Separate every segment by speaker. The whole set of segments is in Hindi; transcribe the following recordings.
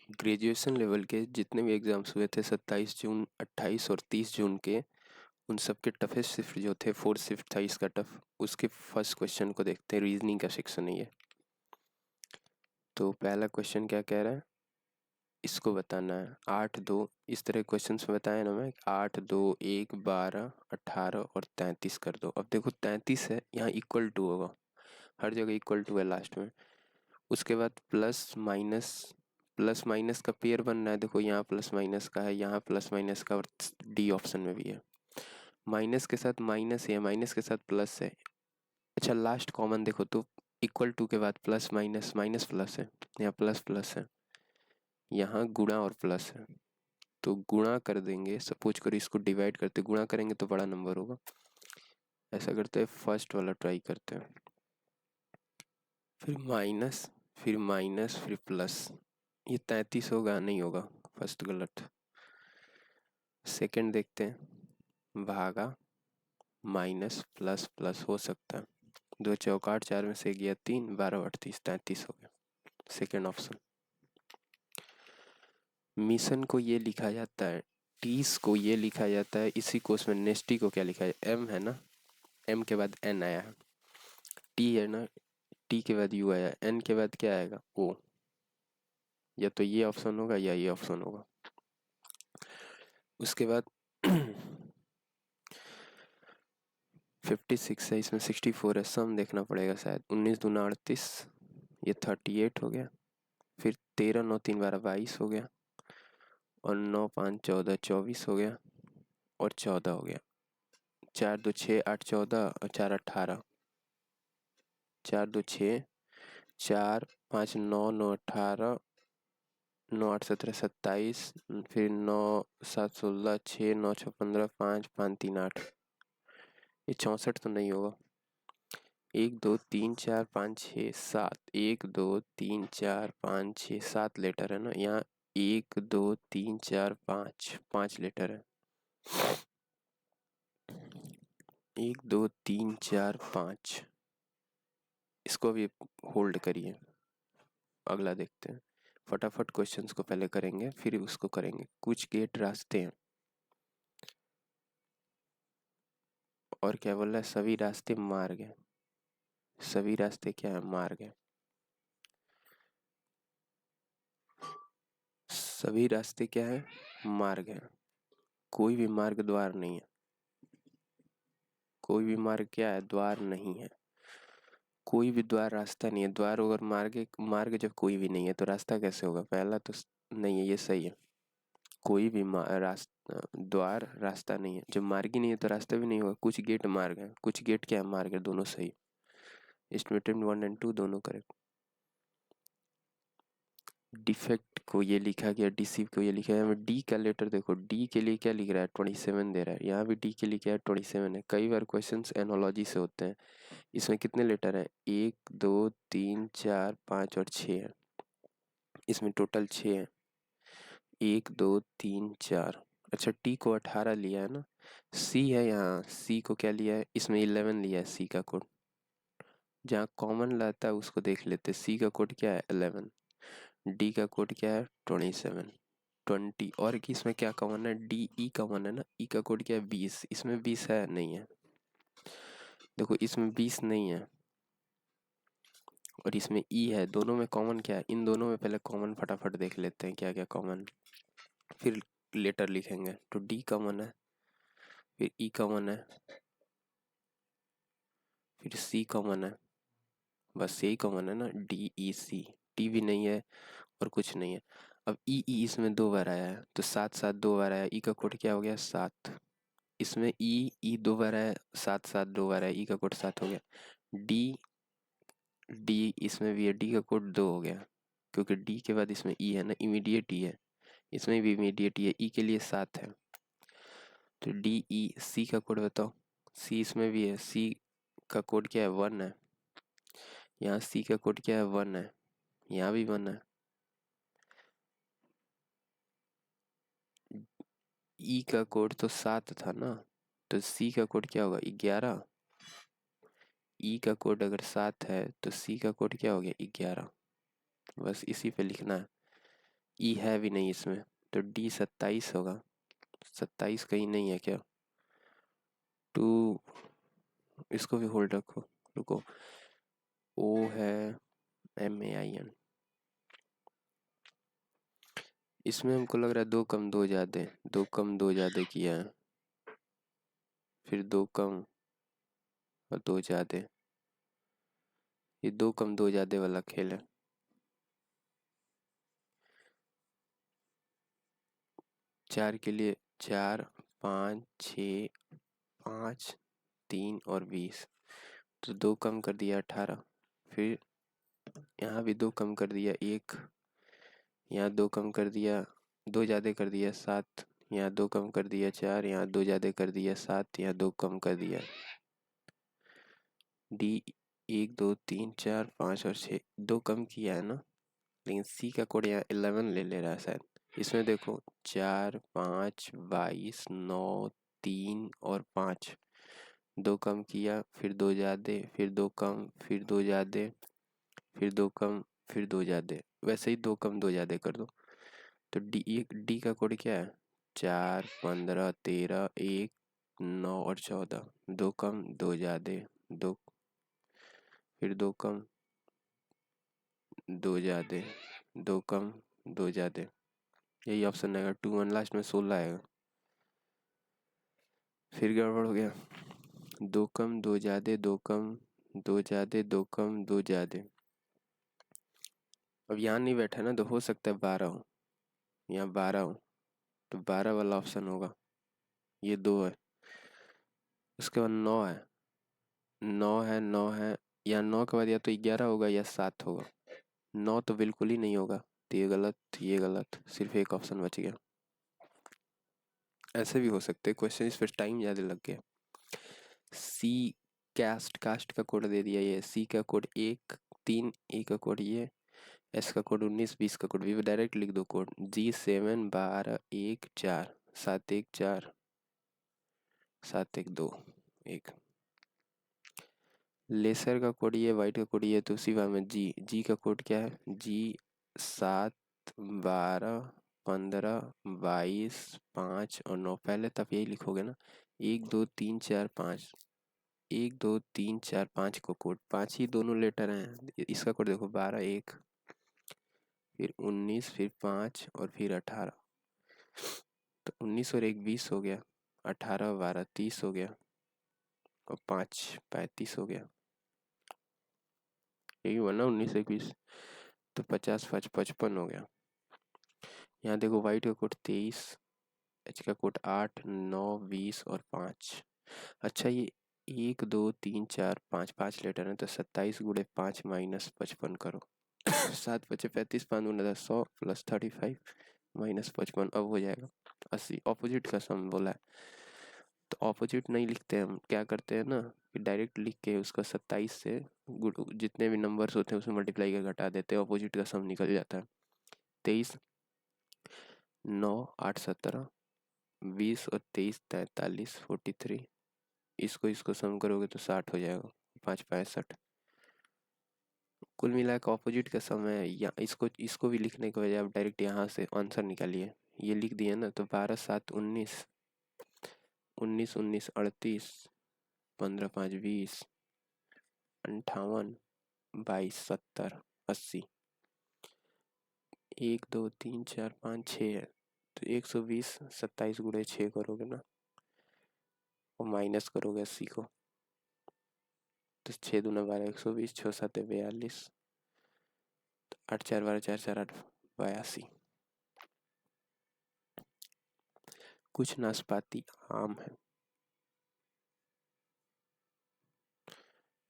Speaker 1: ग्रेजुएशन लेवल के जितने भी एग्ज़ाम्स हुए थे 27 जून 28 और 30 जून के, उन सब के टफेस्ट शिफ्ट जो थे, फोर्थ शिफ्ट था इसका टफ, उसके फर्स्ट क्वेश्चन को देखते हैं। रीजनिंग का सेक्शन है ये। तो पहला क्वेश्चन क्या कह रहा है, इसको बताना है। 8 2 इस तरह क्वेश्चन बताया ना मैं, 8 2 1 12 18 और 33 कर दो। अब देखो 33 है, यहाँ इक्वल टू होगा, हर जगह इक्वल टू है लास्ट में। उसके बाद प्लस माइनस का पेयर बनना है। देखो यहाँ प्लस माइनस का है, यहाँ प्लस माइनस का, और डी ऑप्शन में भी है। माइनस के साथ माइनस है, माइनस के साथ प्लस है। अच्छा लास्ट कॉमन देखो तो इक्वल टू के बाद प्लस माइनस, माइनस प्लस है, यहाँ प्लस प्लस है, यहाँ गुणा और प्लस है। तो गुणा कर देंगे, सपोज करो इसको डिवाइड करते, गुणा करेंगे तो बड़ा नंबर होगा। ऐसा करते हैं, फर्स्ट वाला ट्राई करते हैं, फिर माइनस फिर प्लस। ये 33 होगा, नहीं होगा, फर्स्ट गलत। सेकंड देखते हैं, भागा माइनस प्लस प्लस हो सकता है। 2 चौक 8, 4 में से गया 3, 12 38, 33 हो गया, सेकंड ऑप्शन। मिशन को ये लिखा जाता है, टीस को ये लिखा जाता है, इसी को उसमें नेस्टी को क्या लिखा है, एम है ना, एम के बाद एन आया है, टी है ना, टी के बाद यू आया, एन के बाद क्या आएगा, ओ। या तो ये ऑप्शन होगा या ये ऑप्शन होगा। उसके बाद 56 है, इसमें 64 है, सम देखना पड़ेगा शायद। 19 दूना 38, ये 38 हो गया। फिर 13 9 3 12 22 हो गया, और 9 5 14 24 हो गया, और 14 हो गया। 4 2 6 8 14 और 4 18, 4 2 6, 4 5 9 9 18, 9 8 17 27, फिर 9 7 16, 6 9 6 15, 5 5 3 8। ये 64 तो नहीं होगा। 1 2 3 4 5 6 7, 1 2 3 4 5 6 7 लेटर है ना यहाँ। 1 2 3 4 5 5 लेटर है। 1 2 3 4 5, इसको भी होल्ड करिए, अगला देखते हैं। फटाफट क्वेश्चंस को पहले करेंगे, फिर उसको करेंगे। कुछ गेट रास्ते हैं, और क्या बोल रहा है, सभी रास्ते मार्ग हैं। सभी रास्ते क्या है, मार्ग है। सभी रास्ते क्या है, मार्ग है। कोई भी मार्ग द्वार नहीं है। कोई भी मार्ग क्या है, द्वार नहीं है। कोई भी द्वार रास्ता नहीं है। द्वार अगर मार्ग, मार्ग जब कोई भी नहीं है तो रास्ता कैसे होगा, पहला तो नहीं है, ये सही है। कोई भी रास्ता, द्वार रास्ता नहीं है। जब मार्ग ही नहीं है तो रास्ता भी नहीं होगा। कुछ गेट मार्ग है, कुछ गेट क्या है, मार्ग है, दोनों सही। स्टेटमेंट 1 और 2 दोनों करेक्ट। डिफेक्ट को ये लिखा गया, डिसीव को ये लिखा है। डी का लेटर देखो, डी के लिए क्या लिख रहा है, 27 दे रहा है। यहाँ भी डी के लिए क्या है, 27 है। कई बार क्वेश्चंस एनोलॉजी से होते हैं। इसमें कितने लेटर हैं, 1 2 3 4 5 और 6 है। इसमें टोटल 6 है, 1 2 3 4। अच्छा टी को 18 लिया है ना। सी है यहाँ, सी को क्या लिया है, इसमें 11 लिया है सी का कोड। जहाँ कॉमन लाता है उसको देख लेते। सी का कोड क्या है, 11। डी का कोड क्या है, 27 20। और कि इसमें क्या कॉमन है, डी ई कॉमन है ना। ई का कोड क्या है, 20। इसमें 20 है, नहीं है। देखो इसमें 20 नहीं है, और इसमें ई है। दोनों में कॉमन क्या है, इन दोनों में पहले कॉमन फटाफट देख लेते हैं क्या क्या कॉमन, फिर लेटर लिखेंगे। तो डी कॉमन है, फिर ई कॉमन है, फिर सी कॉमन है। बस यही कॉमन है ना, डी ई सी। टी भी नहीं है और कुछ नहीं है। अब ई ई इसमें 2 बार आया है, तो 7 7 2 बार आया। ई का कोड क्या हो गया, 7। इसमें ई ई 2 बार आया, 7 7 2 बार आया, ई का कोड 7 हो गया। डी डी इसमें भी है, डी का कोड 2 हो गया, क्योंकि डी के बाद इसमें ई है ना, इमीडिएट ई है। इसमें भी इमीडिएट ई है, ई के लिए 7 है। तो डी ई। सी का कोड बताओ, सी इसमें भी है, सी का कोड क्या है, 1 है। यहाँ सी का कोड क्या है, 1 है, यहाँ भी 1 है। ई का कोड तो 7 था ना, तो सी का कोड क्या होगा, 11। ई का कोड अगर 7 है तो सी का कोड क्या हो गया, 11। बस इसी पे लिखना है। ई है भी नहीं इसमें, तो डी 27 होगा। 27 कहीं नहीं है क्या? टू, इसको भी होल्ड रखो, रुको। ओ है MAIN। इसमें हमको लग रहा है 2 कम 2 ज़्यादा, 2 कम 2 ज़्यादा किया है, फिर 2 कम और 2 ज़्यादा। ये 2 कम 2 ज़्यादा वाला खेल है। 4 के लिए 4 5 6 5 3 और 20, तो 2 कम कर दिया 18। फिर यहाँ भी 2 कम कर दिया 1, यहाँ 2 कम कर दिया, 2 ज़्यादा कर दिया 7, यहाँ 2 कम कर दिया 4, यहाँ 2 ज़्यादा कर दिया 7, यहाँ 2 कम कर दिया। डी 1 2 3 4 5 और 6, 2 कम किया है ना, लेकिन सी का कोड यहाँ 11 ले ले रहा है शायद। इसमें देखो 4 5 22 9 3 और 5, 2 कम किया, फिर 2 ज़्यादा, फिर 2 कम, फिर 2 ज़्यादा, फिर 2 कम, फिर 2 ज़्यादा। वैसे ही 2 कम 2 ज़्यादा कर दो। तो डी का कोड क्या है? 4 15 13 1 9 और 14, 2 कम 2 ज़्यादा, 2 फिर 2 कम 2 ज़्यादा, 2 कम 2 ज़्यादा। यही ऑप्शन आएगा 2 1 लास्ट में 16 आएगा। फिर गड़बड़ हो गया, 2 कम 2 ज़्यादा, 2 कम 2 ज़्यादा, 2 कम 2 ज़्यादा। अब यहाँ नहीं बैठा ना, तो हो सकता है 12 हो, यहाँ 12 हो, तो 12 वाला ऑप्शन होगा। ये 2 है, उसके बाद 9 है, 9 है, 9 है, या 9 के बाद या तो 11 होगा या 7 होगा। 9 तो बिल्कुल ही नहीं होगा, तो ये गलत, ये गलत, सिर्फ एक ऑप्शन बच गया। ऐसे भी हो सकते क्वेश्चन, इस पर टाइम ज़्यादा लग गया। सी कास्ट का कोड दे दिया, ये सी का कोड 1 3, ए का कोड ये, एस का कोड 19, 20 का कोड भी डायरेक्ट लिख दो कोड, G7 12 1 4 7 1 4 7 1 2 1। लेसर का कोड ये, वाइट का कोड ये, तो उसी में जी का कोड क्या है? G 7 12 15 22 5 और 9, पहले तब यही लिखोगे ना, 1 2 3 4 5, 1 2 3 4 5 को कोड, 5 ही दोनों लेटर हैं। इसका कोड देखो 12 1, फिर 19, फिर 5 और फिर 18, तो 19 और 1 20 हो गया, 18 12 30 हो गया, और 5 35 हो गया। यही हुआ ना 19 1 20, तो 50 5 55 हो गया। यहाँ देखो वाइट का कोड 23, एच का कोड 8 9 20 और 5। अच्छा, ये 1 2 3 4 5 5 लेटर है, तो 27 गुणे 5 माइनस 55 करो। 7 बचे 35, 5 गुना 100 प्लस 35 माइनस 55, अब हो जाएगा 80। ऑपोजिट का सम बोला है, तो ऑपोजिट नहीं लिखते, हम क्या करते हैं ना कि डायरेक्ट लिख के उसका 27 से जितने भी नंबर्स होते हैं उसमें मल्टीप्लाई कर घटा देते हैं, ऑपोजिट का सम निकल जाता है। 23 9 8 17 20 और 23 43 43, इसको सम करोगे तो 60 हो जाएगा, 5 65। कुल मिला के ऑपोजिट का सम है, या इसको भी लिखने के बजाय आप डायरेक्ट यहाँ से आंसर निकालिए। ये लिख दिए ना, तो 12 7 19, 19 19 38, 15 5 20, 58 22 70 80, 1 2 3 4 5 6 है, तो 120। 27 गुणे 6 करोगे ना, और माइनस करोगे 80 को, तो 6 दूना 12 120, 6 7 42, 8 4 12 4 4 8 82। कुछ नाशपाती आम है,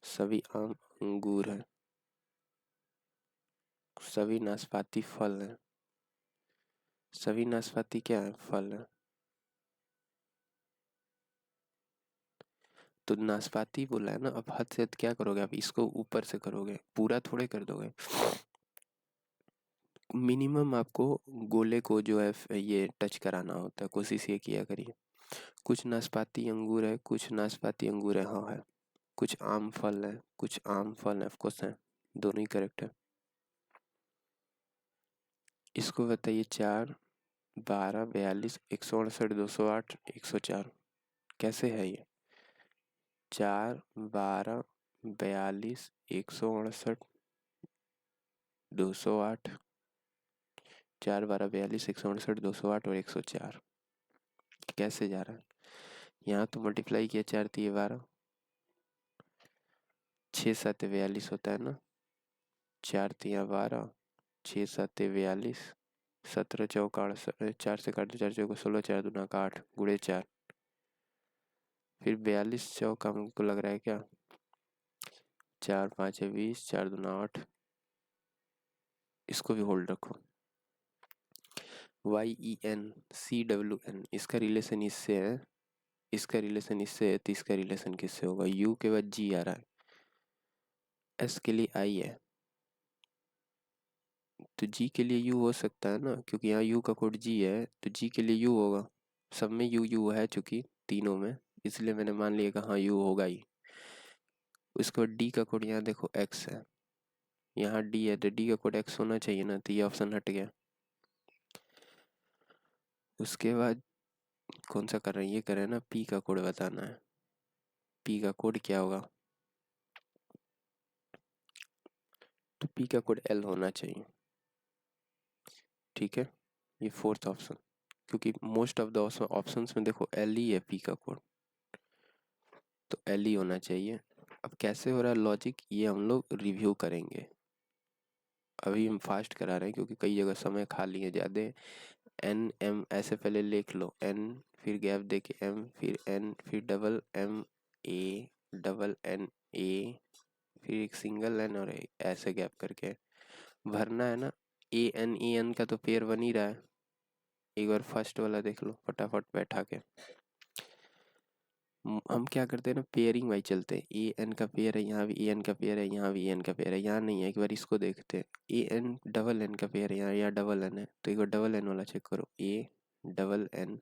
Speaker 1: सभी आम अंगूर है, सभी नाशपाती फल है। सभी नाशपाती क्या है? फल है। तो नाशपाती बोला है ना, अब हद से हद क्या करोगे आप? इसको ऊपर से करोगे, पूरा थोड़े कर दोगे। मिनिमम आपको गोले को जो है ये टच कराना होता है, कोशिश ये किया करिए। कुछ नाशपाती अंगूर है, कुछ नाशपाती अंगूर है, हाँ है। कुछ आम फल है, कुछ आम फल है, ऑफकोर्स है, दोनों ही करेक्ट है। इसको बताइए 4, 12, 42, 168, 208, 104 कैसे है ये? 4, 12, 42, 168, 208, 4, 12, 42, 168, 208 और 104 कैसे जा रहा है? यहाँ तो मल्टीप्लाई किया 4 3 12, 6 7 42 होता है ना, 4 3 12, 6 7 42, 17 चौका 4 से काट दो 4 चौका 16, 4 दूना का 8 गुड़े 4, फिर 42 चौका हमको लग रहा है क्या, 4 5 20, 4 दूना 8, इसको भी होल्ड रखो। YENCWN इसका रिलेशन इससे है, इसका रिलेशन इससे है, तो इसका रिलेशन किससे होगा? U के बाद G आ रहा है, S के लिए I है, तो G के लिए U हो सकता है ना, क्योंकि यहाँ U का कोड G है तो G के लिए U होगा। सब में U है चूंकि तीनों में, इसलिए मैंने मान लिया कि हाँ U होगा ही। उसके बाद D का कोड यहाँ देखो X है, यहाँ D है तो D का कोड X होना चाहिए ना, तो ये ऑप्शन हट गया। उसके बाद कौन सा कर रहे हैं, ये कर रहे हैं ना, P का कोड बताना है। P का कोड क्या होगा, तो P का कोड L होना चाहिए, ठीक है। ये फोर्थ ऑप्शन, क्योंकि मोस्ट ऑफ द ऑप्शंस में देखो L ही है P का कोड, तो L ही होना चाहिए। अब कैसे हो रहा है लॉजिक, ये हम लोग रिव्यू करेंगे, अभी हम फास्ट करा रहे हैं क्योंकि कई जगह समय खा लिए ज़्यादा। एन एम ऐसे पहले लिख लो, एन फिर गैप दे के एम फिर एन फिर double M A double N A फिर एक सिंगल एन और ऐसे गैप करके भरना है ना। ए एन का तो पेयर बन ही रहा है, एक बार फर्स्ट वाला देख लो फटाफट बैठा के। हम क्या करते हैं ना, पेयरिंग वाइज चलते हैं, ए एन का पेयर है, यहाँ भी ए एन का पेयर है, यहाँ भी ए एन का पेयर है, यहाँ नहीं है, एक बार इसको देखते हैं। ए एन डबल एन का पेयर है, यहाँ डबल एन है, तो एक बार डबल एन वाला चेक करो, ए डबल एन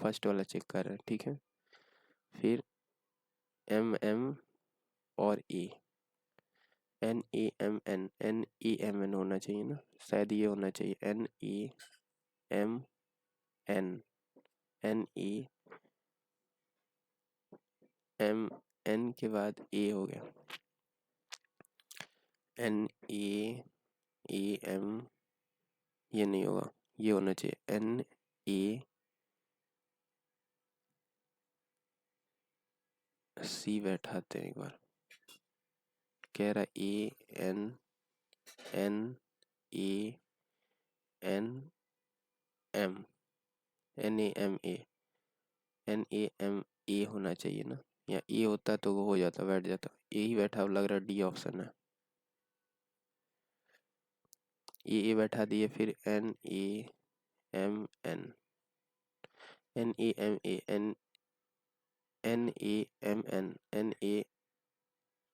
Speaker 1: फर्स्ट वाला चेक कर रहे हैं, ठीक है। फिर एम एम और A N A M N होना चाहिए ना, शायद ये होना चाहिए, एन ए एम एन के बाद ए हो गया, NAAM, ये नहीं होगा, ये होना चाहिए NAC बैठाते हैं एक बार, कह रहा ANNANM NAMA होना चाहिए ना, या ए होता तो वो हो जाता, बैठ जाता, ए ही बैठा, लग रहा डी ऑप्शन है, ए बैठा दिए, फिर NAMN NAMAN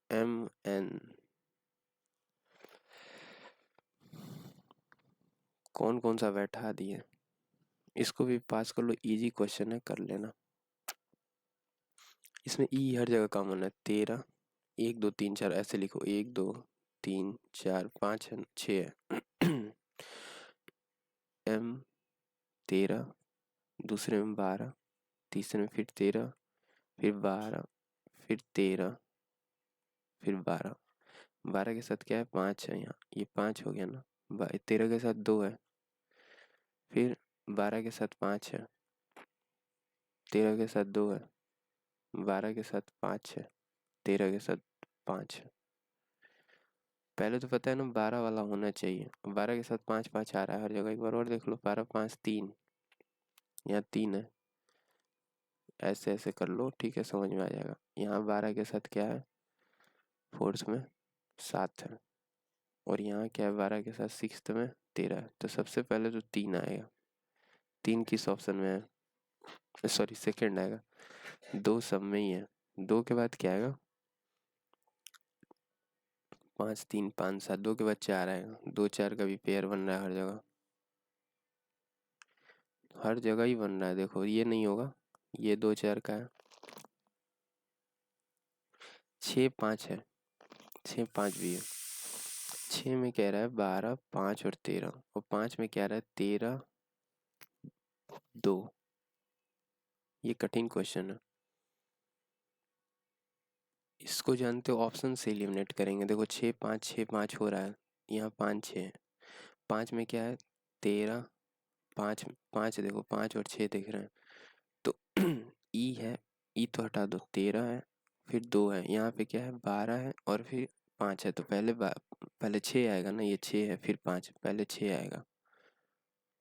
Speaker 1: NAMN कौन कौन सा बैठा दिए, इसको भी पास कर लो, इजी क्वेश्चन है, कर लेना। इसमें ई हर जगह कॉमन है, 13 1 2 3 4 ऐसे लिखो, 1 2 3 4 5 है 6 है एम 13, दूसरे में 12, तीसरे में फिर 13, फिर 12, फिर 13, फिर 12, 12 के साथ क्या है 5 है, यहाँ ये 5 हो गया ना, 13 के साथ 2 है, फिर 12 के साथ 5 है, 13 के साथ 2 है, 12 के साथ 5 है, 13 के साथ 5 है। पहले तो पता है ना 12 वाला होना चाहिए, 12 के साथ 5 5 आ रहा है हर जगह, एक बार और देख लो, 12 5 3, यहाँ 3 है, ऐसे ऐसे कर लो, ठीक है, समझ में आ जाएगा। यहाँ 12 के साथ क्या है, फोर्थ में 7 है, और यहाँ क्या है 12 के साथ सिक्स्थ में 13 है, तो सबसे पहले तो 3 आएगा, 3 किस ऑप्शन में है, सॉरी सेकंड आएगा, 2 सब में ही है, 2 के बाद क्या आएगा 5 3 5 7, 2 के बाद 4 आएगा, 2 4 का भी पेयर बन रहा है हर जगह, हर जगह ही बन रहा है, देखो ये नहीं होगा, ये 2 4 का है, 6 5 है, 6 5 भी है, 6 में कह रहा है 12, 5 और 13, और 5 में कह रहा है 13, 2। ये कठिन क्वेश्चन है। इसको जानते हो, ऑप्शन से एलिमिनेट करेंगे। देखो 6 5 6 5 हो रहा है, यहाँ 5 6 है। 5 में क्या है 13, 5 5, देखो 5 और 6 दिख रहे हैं, तो ई है, ई तो हटा दो, 13 है, फिर 2 है, यहाँ पे क्या है 12 है, और फिर 5 है। तो पहले 6 आएगा ना, ये 6 है फिर 5, पहले 6 आएगा।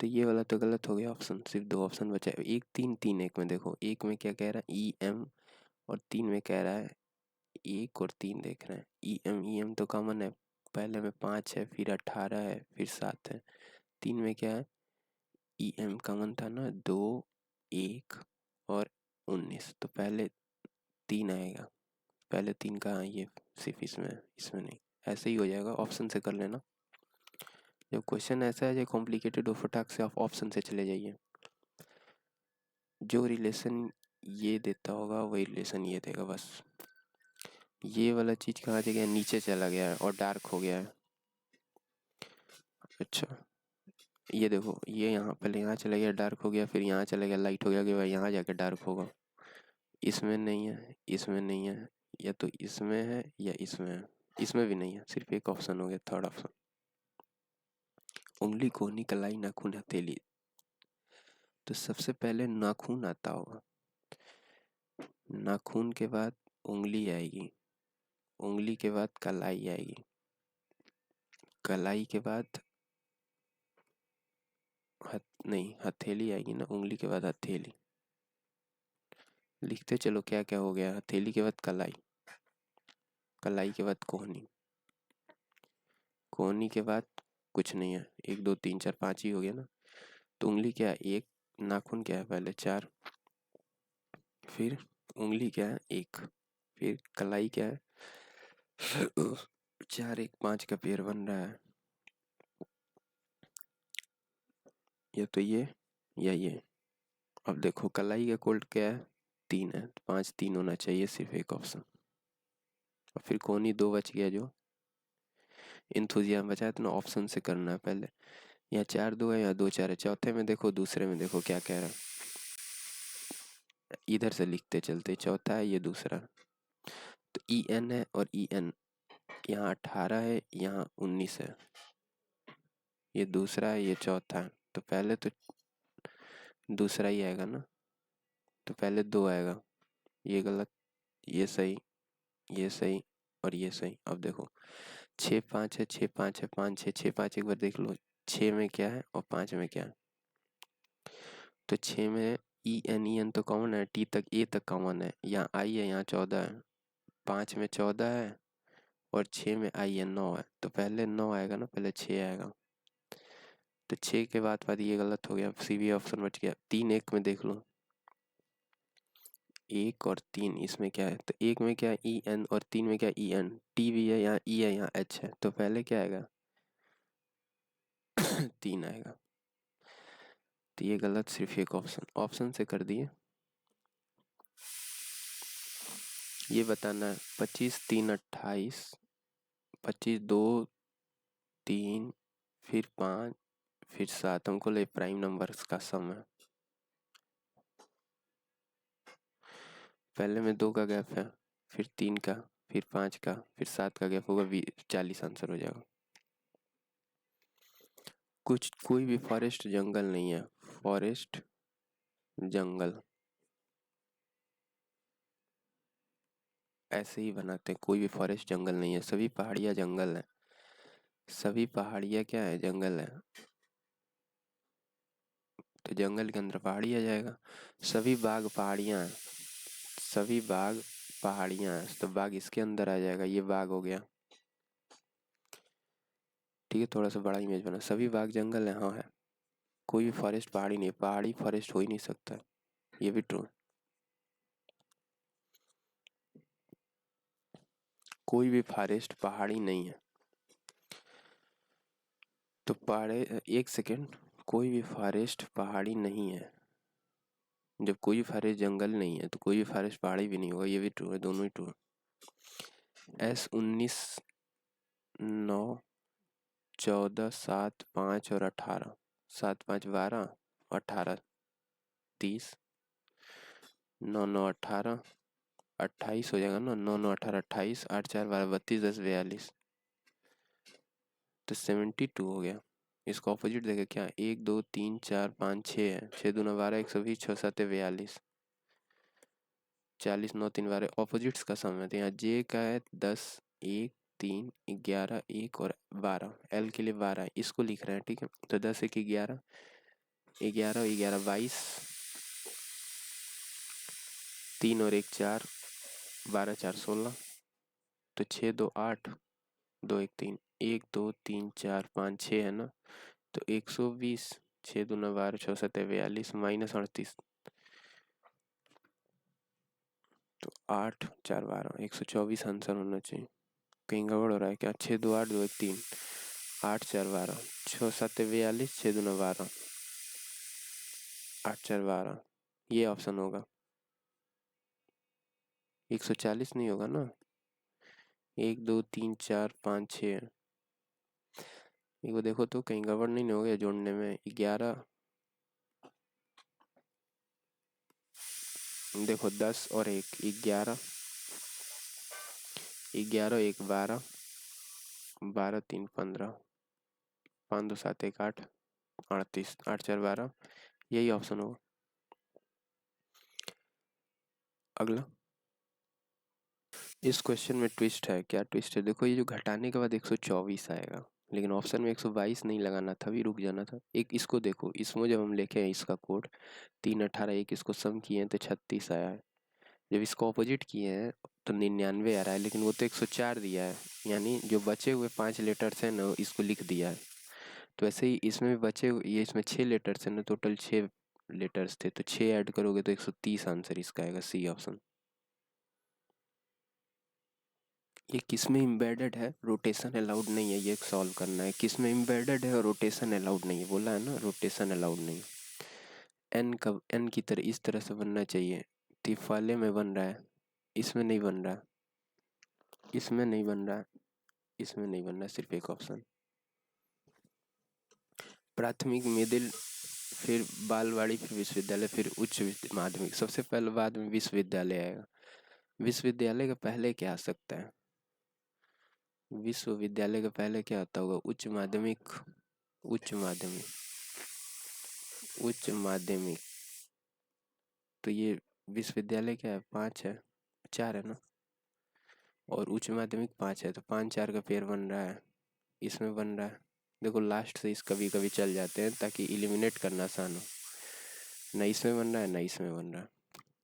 Speaker 1: तो ये वाला तो गलत हो गया ऑप्शन, सिर्फ 2 ऑप्शन बचा है। एक 3 3 एक में देखो, एक में क्या कह रहा है ई एम, और 3 में कह रहा है 1 और 3 देख रहे हैं ई एम तो कॉमन है। पहले में 5 है, फिर 18 है, फिर 7 है। 3 में क्या है ई एम कॉमन था ना, 2, 1 और 19, तो पहले 3 आएगा। पहले 3 कहाँ है, ये सिर्फ इसमें है, इसमें नहीं। ऐसे ही हो जाएगा, ऑप्शन से कर लेना। जब क्वेश्चन ऐसा है जो कॉम्प्लिकेटेड हो, फटाक से आप ऑप्शन से चले जाइए। जो रिलेशन ये देता होगा वही रिलेशन ये देगा बस। ये वाला चीज कहाँ चला गया, नीचे चला गया है और डार्क हो गया है। अच्छा, ये देखो, ये यहाँ पहले यहाँ चला गया डार्क हो गया, फिर यहाँ चला गया लाइट हो गया, कि भाई यहाँ जाके डार्क होगा। इसमें नहीं है, इसमें नहीं है, या तो इसमें है या इसमें है। इसमें भी नहीं है, सिर्फ एक ऑप्शन हो गया, थर्ड ऑप्शन। उंगली कोहनी कलाई नाखून हथेली, तो सबसे पहले नाखून आता होगा, नाखून के बाद उंगली आएगी, उंगली के बाद कलाई आएगी, कलाई के बाद नहीं, हथेली आएगी ना, उंगली के बाद हथेली। लिखते चलो क्या क्या हो गया, हथेली के बाद कलाई, कलाई के बाद कोहनी, कोहनी के बाद कुछ नहीं है, 1 2 3 4 5 ही हो गया ना। तो उंगली क्या है 1, नाखून क्या है पहले 4, फिर उंगली क्या है 1, फिर कलाई क्या है 4 1 5 का पेयर बन रहा है, या तो ये या ये। अब देखो कलाई का कोल्ड क्या है 3 है, 5 3 होना चाहिए, सिर्फ एक ऑप्शन। और फिर कोहनी 2 बच गया, जो इंथुजियाम बचा है, तो ना ऑप्शन से करना है पहले। यहाँ 4 2 है, यहाँ 2 4 है। चौथे में देखो, दूसरे में देखो क्या कह रहा है, इधर से लिखते चलते, चौथा है ये दूसरा, तो ई एन है, और ई एन यहाँ 18 है, यहाँ 19 है, ये दूसरा है, ये चौथा है। तो पहले तो दूसरा ही आएगा ना, तो पहले 2 आएगा, ये गलत, ये सही, ये सही, और ये सही। अब देखो 6 5 है, 6 5 है, 5 6 6 5, एक बार देख लो 6 में क्या है और 5 में क्या है। तो 6 में ई एन तो कॉमन है, टी तक ए तक कॉमन है, यहाँ आई है, यहाँ 14 है, 5 में 14 है, और 6 में आई है 9 है, तो पहले 9 आएगा ना, पहले 6 आएगा। तो 6 के बाद ये गलत हो गया, सी भी ऑप्शन बच गया। 3 1 में देख लो, 1 और 3 इसमें क्या है, तो 1 में क्या है ई एन, और 3 में क्या है ई एन, टी भी है, यहाँ ई है, यहाँ एच है, तो पहले क्या आएगा 3 आएगा। तो ये गलत, सिर्फ एक ऑप्शन, ऑप्शन से कर दिए। ये बताना है 25 3 28, 25 2 3, फिर 5, फिर 7, हमको ले प्राइम नंबर्स का सम है। पहले में 2 का गैप है, फिर 3 का, फिर 5 का, फिर 7 का गैप होगा, 40 आंसर हो जाएगा। कुछ कोई भी फॉरेस्ट जंगल नहीं है, फॉरेस्ट जंगल ऐसे ही बनाते हैं, कोई भी फॉरेस्ट जंगल नहीं है, सभी पहाड़ियाँ जंगल है, सभी पहाड़ियाँ क्या है जंगल है, तो जंगल के अंदर पहाड़ी आ जाएगा। सभी बाग पहाड़ियाँ हैं, सभी बाग पहाड़ियाँ हैं, तो बाग इसके अंदर आ जाएगा, ये बाग हो गया। ठीक है, थोड़ा सा बड़ा इमेज बना, सभी बाग जंगल है, हाँ है, कोई भी फॉरेस्ट पहाड़ी नहीं, पहाड़ी फॉरेस्ट हो ही नहीं सकता, ये भी ट्रू है। कोई भी फॉरेस्ट पहाड़ी नहीं है, तो पहाड़े, एक सेकेंड, कोई भी फॉरेस्ट पहाड़ी नहीं है, जब कोई भी फॉरेस्ट जंगल नहीं है तो कोई भी फॉरेस्ट पहाड़ी भी नहीं होगा, ये भी ट्रू है, दोनों ही ट्रू है। S 19 9 14, 7, 5 और 18, 7, 5, 12, 18, 30, 9, 9, 18, 28 हो जाएगा ना, 9, 9, 18, 28, 8, 4, 12, 32, 10, 42, तो 72 हो गया। इसको ऑपोजिट देखे क्या, 1, 2, 3, 4, 5, 6 है, 6 दूना 12, 120, 6, 7, 42, 40, 9, 3, 12, ऑपोजिट्स का सम है, तो यहाँ जे का है 10, 1, 3, 11, 1 और 12, एल के लिए 12, इसको लिख रहे हैं, ठीक है। तो 10, 1, 11, 11, 11, 22, 3 और 1, 4, 12, 4, 16, तो 6, 2, 8, 2, 1, 3, 1, 2, 3, 4, 5, 6 है ना, तो 120, 6 दूना 12, 6, 7, 42, माइनस 38, तो 8, 4, 12, 124 आंसर होना चाहिए। कहीं गड़बड़ हो रहा है क्या, 6, 2, 8, 2, 1, 3, 8, 4, 12, 6, 7, 42, 6 दूना 12, 8, 4, 12, ये ऑप्शन होगा। 140 नहीं होगा ना, 1, 2, 3, 4, 5, 6, एक बार देखो तो कहीं गड़बड़ नहीं हो गया जोड़ने में। 11, देखो 10 और 1, 11, 11, 1, 12, 12, 3, 15, 5, 2, 7, 1, 8, 38, 8, 4, 12, यही ऑप्शन होगा। अगला, इस क्वेश्चन में ट्विस्ट है, क्या ट्विस्ट है, देखो ये जो घटाने के बाद 124 आएगा, लेकिन ऑप्शन में 122 नहीं लगाना था, भी रुक जाना था। एक इसको देखो, इसमें जब हम लेके हैं इसका कोड 3, 18, 1, इसको सम किए हैं तो 36 आया है। जब इसको ऑपोजिट किए हैं तो 99 आ रहा है, लेकिन वो तो 104 दिया है, यानी जो बचे हुए 5 लेटर्स हैं ना, इसको लिख दिया है। तो ऐसे ही इसमें भी बचे ये इसमें 6 लेटर्स हैं ना, टोटल 6 लेटर्स थे, तो 6 ऐड करोगे तो 130 आंसर इसका आएगा, सी ऑप्शन। ये किस में इम्बेडेड है, रोटेशन अलाउड नहीं है, ये सॉल्व करना है, किस में इम्बेडेड है और रोटेशन अलाउड नहीं है, बोला है ना रोटेशन अलाउड नहीं है। एन का एन की तरह इस तरह से बनना चाहिए, तिफाले में बन रहा है, इसमें नहीं बन रहा, इसमें नहीं बन रहा, इसमें नहीं बन रहा, सिर्फ एक ऑप्शन। प्राथमिक, मिडिल, फिर बालवाड़ी, फिर विश्वविद्यालय, फिर उच्च माध्यमिक, सबसे पहले बाद में विश्वविद्यालय आएगा। विश्वविद्यालय के पहले क्या आ सकता है, विश्वविद्यालय के पहले क्या आता होगा, उच्च माध्यमिक, उच्च माध्यमिक, उच्च माध्यमिक, तो ये विश्वविद्यालय क्या है, 5 है, 4 है ना, और उच्च माध्यमिक 5 है, तो 5, 4 का पेयर बन रहा है, इसमें बन रहा है। देखो लास्ट से इस कभी कभी चल जाते हैं ताकि इलिमिनेट करना आसान हो, ना इसमें बन रहा है ना इसमें बन रहा है।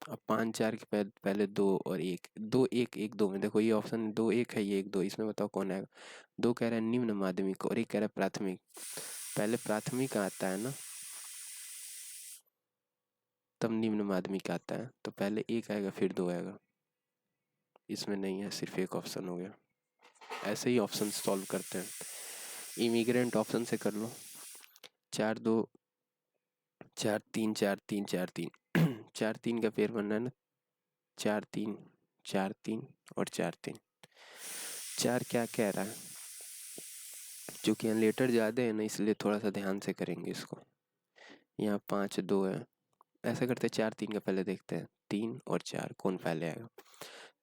Speaker 1: अब 5, 4 के पहले 2 और 1, 2, 1, 1, 2 में देखो, ये ऑप्शन 2, 1 है, ये 1, 2, इसमें बताओ कौन आएगा। 2 कह रहा है निम्न माध्यमिक और 1 कह रहा है प्राथमिक, पहले प्राथमिक आता है ना, तब निम्न माध्यमिक आता है, तो पहले 1 आएगा फिर 2 आएगा, इसमें नहीं है, सिर्फ एक ऑप्शन हो गया। ऐसे ही ऑप्शन सॉल्व करते हैं। इमिग्रेंट ऑप्शन से कर लो, 4, 2, 4, 3, 4, 3, 4, 3, 4, 3 का पेयर बनना है ना, 4, 3, 4, 3 और 4, 3, 4 क्या कह रहा है, चूंकि यहाँ लेटर ज़्यादा है ना, इसलिए थोड़ा सा ध्यान से करेंगे इसको। यहाँ 5, 2 है, ऐसा करते हैं 4, 3 का पहले देखते हैं, 3 और 4 कौन पहले आएगा।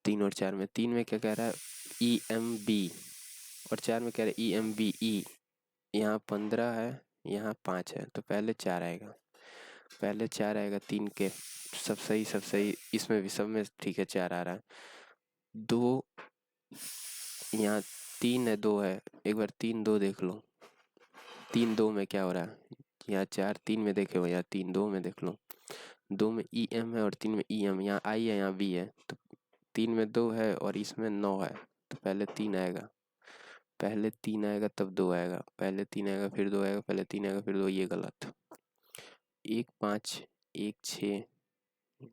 Speaker 1: 3 और 4 में, 3 में क्या कह रहा है, EMB, और 4 में कह रहा है EMBE, यहाँ 15 है, यहाँ 5 है, तो पहले 4 आएगा, पहले 4 आएगा 3 के, सब सही सब सही, इसमें भी सब में ठीक है, 4 आ रहा है। 2, यहाँ 3 है, 2 है, एक बार 3, 2 देख लो, 3, 2 में क्या हो रहा है, यहाँ 4, 3 में देखे हो, यहाँ 3, 2 में देख लो, 2 में EM है और 3 में EM, यहाँ I है यहाँ V है, तो 3 में 2 है और इसमें 9 है, तो पहले 3 आएगा, पहले 3 आएगा तब 2 आएगा, पहले 3 आएगा फिर 2 आएगा, पहले 3 आएगा फिर 2, ये गलत। 1, 5, 1, 6,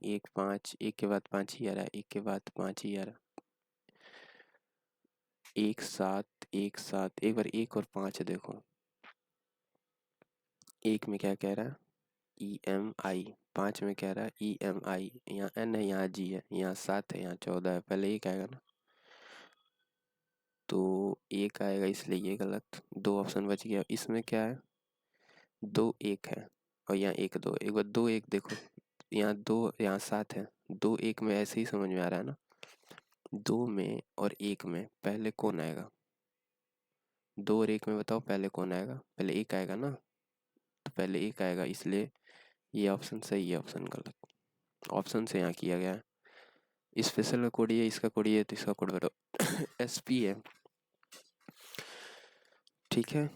Speaker 1: 1, 5, 1 के बाद 5 ही आ रहा है, 1 के बाद 5 ही आ रहा है, 1, 7, 1, 7, एक बार 1 और 5 है, देखो 1 में क्या कह रहा है, EMI, 5 में कह रहा है EMI, यहाँ N है यहाँ G है, यहाँ 7 है यहाँ 14 है, पहले 1 आएगा ना, तो एक आएगा, इसलिए ये गलत। 2 ऑप्शन बच गया। इसमें क्या है, 2 1 है और यहाँ 1 2। एक बार 2 1 देखो, यहाँ 2 यहाँ 7 है। 2 1 में ऐसे ही समझ में आ रहा है ना। 2 में और 1 में पहले कौन आएगा? 2 और 1 में बताओ पहले कौन आएगा? पहले 1 आएगा ना, तो पहले 1 आएगा, इसलिए ये ऑप्शन सही है, ऑप्शन गलत। ऑप्शन से यहाँ किया गया है। स्पेशल का कोड ये, इसका कोड ये, तो इसका कोड बताओ। SP है, ठीक है।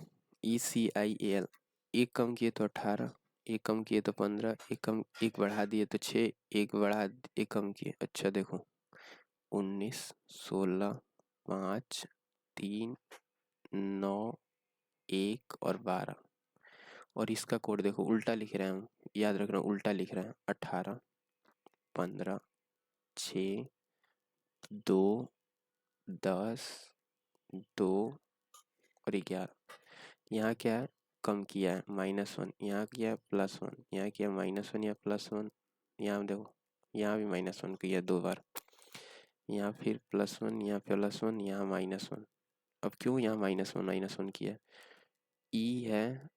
Speaker 1: ECIAL। एक कम किए तो 18, एक कम किए तो 15, एक कम एक बढ़ा दिए तो 6, एक कम किए, अच्छा देखो, 19 16 5 3 9 1 और 12। और इसका कोड देखो, उल्टा लिख रहे हैं हम, याद रखना उल्टा लिख रहे हैं। 18 15 6 2 10 2 और 11। यहाँ क्या है, कम किया है -1, यहाँ किया +1, यहाँ किया -1 या +1, यहाँ देखो, यहाँ भी -1 किया 2 बार, यहाँ फिर +1, यहाँ +1, यहाँ -1। अब क्यों यहाँ -1 किया? E है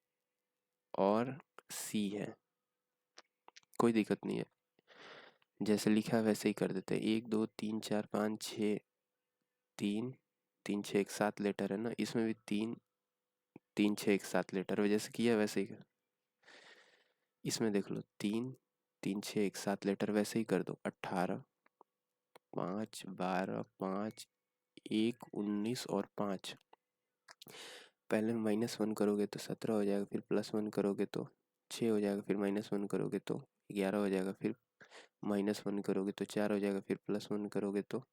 Speaker 1: और C है, कोई दिक्कत नहीं है, जैसे लिखा है वैसे ही कर देते हैं। 1 2 3 4 5 6 3 3 6 1 7 लेटर है ना, इसमें भी 3 3 6 1 7 लेटर, जैसे किया वैसे ही इसमें देख लो, 3 3 6 1 7 लेटर वैसे ही कर दो। 18 5 12 5 1 19 और 5। पहले -1 करोगे तो 17 हो जाएगा, फिर +1 करोगे तो 6 हो जाएगा, फिर -1 करोगे तो 11 हो जाएगा, फिर -1 करोगे तो 4 हो जाएगा, फिर +1 करोगे तो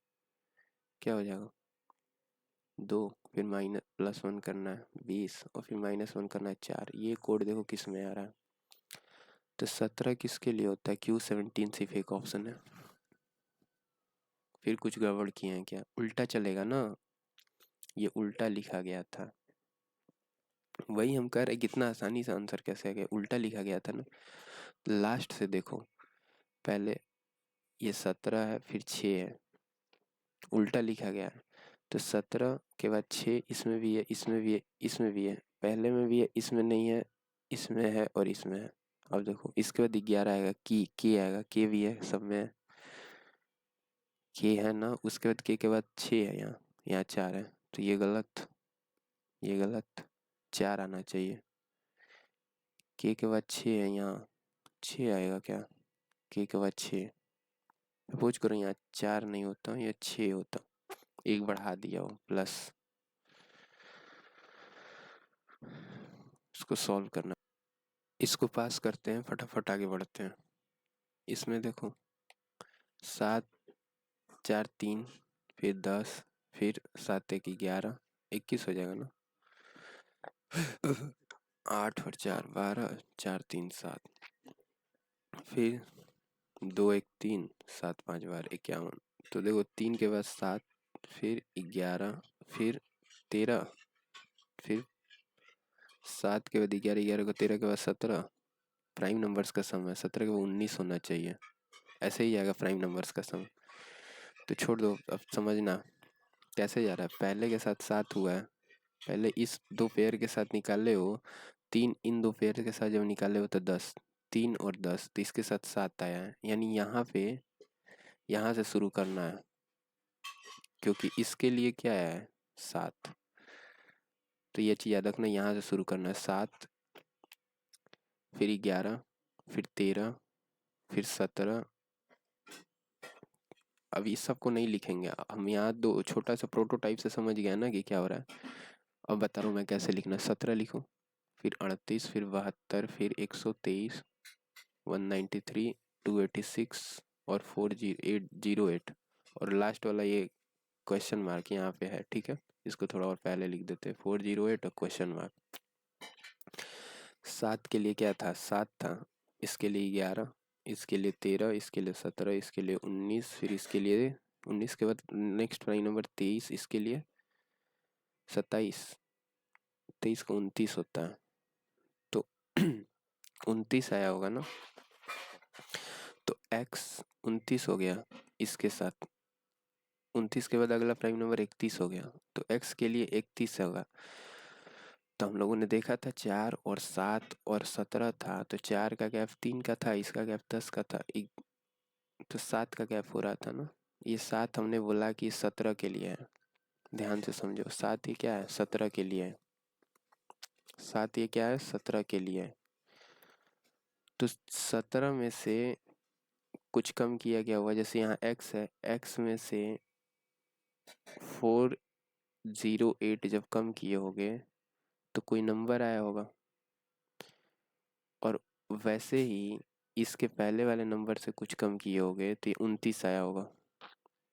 Speaker 1: क्या हो जाएगा, 2, फिर +1 करना है 20 और फिर -1 करना है 4। ये कोड देखो किस में आ रहा है। तो 17 किसके लिए होता है? Q17 सिर्फ एक ऑप्शन है। फिर कुछ गड़बड़ किए हैं क्या? उल्टा चलेगा ना, ये उल्टा लिखा गया था। वही हम कह रहे, कितना आसानी से आंसर कैसे आ गया, उल्टा लिखा गया था ना। लास्ट से देखो, पहले ये 17 है, फिर 6 है, उल्टा लिखा गया है। तो 17 के बाद 6, इसमें भी है, इसमें भी है, इसमें भी है, पहले में भी है, इसमें नहीं है, इसमें है और इसमें है। अब देखो इसके बाद 11 आएगा, के आएगा, के भी है, सब में है, के है ना। उसके बाद के बाद 6 है, यहाँ 4 है, तो ये गलत, ये गलत, 4 आना चाहिए। के बाद 6 है, यहाँ 6 आएगा क्या? के बाद 6, सपोज करो यहाँ 4 नहीं होता, या 6 होता, एक बढ़ा दिया हो प्लस। इसको सॉल्व करना, इसको पास करते हैं, फटाफट आगे बढ़ते हैं। इसमें देखो 7 4 3, फिर 10, फिर 7 1 11, 21 हो जाएगा ना। 8 और 4 12, 4 3 7, फिर 2 1 3, 7 5 12 51। तो देखो 3 के बाद 7, फिर 11, फिर 13, फिर 7 के बाद 11, 11 को 13 के बाद 17। प्राइम नंबर्स का सम है, 17 के बाद 19 होना चाहिए, ऐसे ही आएगा प्राइम नंबर्स का सम। तो छोड़ दो, अब समझना कैसे जा रहा है। पहले के साथ 7 हुआ है, पहले इस 2 पेयर के साथ निकाले हो 3, इन 2 पेयर के साथ जब निकाले हो तो 10, 3 और 10, तो इसके साथ 7 आया है, यानी यहाँ पे यहाँ से शुरू करना है, क्योंकि इसके लिए क्या है 7। तो ये चीज़ याद रखना, यहाँ से शुरू करना है 7, फिर 11, फिर 13, फिर 17। अब इस सबको नहीं लिखेंगे हम, यहाँ दो छोटा सा प्रोटोटाइप से समझ गया ना कि क्या हो रहा है। अब बता रहा हूँ मैं कैसे लिखना है। 17 लिखो, फिर 38, फिर 72, फिर 123, 193, 286 और 4808, और लास्ट वाला ये क्वेश्चन मार्क यहाँ पे है, ठीक है। इसको थोड़ा और पहले लिख देते हैं, 408 और क्वेश्चन मार्क। 7 के लिए क्या था, 7 था, इसके लिए 11, इसके लिए 13, इसके लिए 17, इसके लिए 19, फिर इसके लिए 19 के बाद नेक्स्ट प्राइम नंबर 23, इसके लिए 27, 23 को 29 होता है, तो 29 आया होगा ना। तो x 29 हो गया, इसके साथ 29 के बाद अगला प्राइम नंबर 31 हो गया, तो x के लिए 31 होगा। तो हम लोगों ने देखा था 4 और 7 और 17 था, तो 4 का गैप 3 का था, इसका गैप 10 का था, तो 7 का गैप हो रहा था ना। ये 7 हमने बोला कि 17 के लिए है, ध्यान से समझो। 7 ये क्या है, 17 के लिए है। 7 ये क्या है, 17 के लिए है। तो 17 में से कुछ कम किया गया हुआ, जैसे यहाँ x है, x में से 408 जब कम किए होगे तो कोई नंबर आया होगा, और वैसे ही इसके पहले वाले नंबर से कुछ कम किए होगे तो ये 29 आया होगा।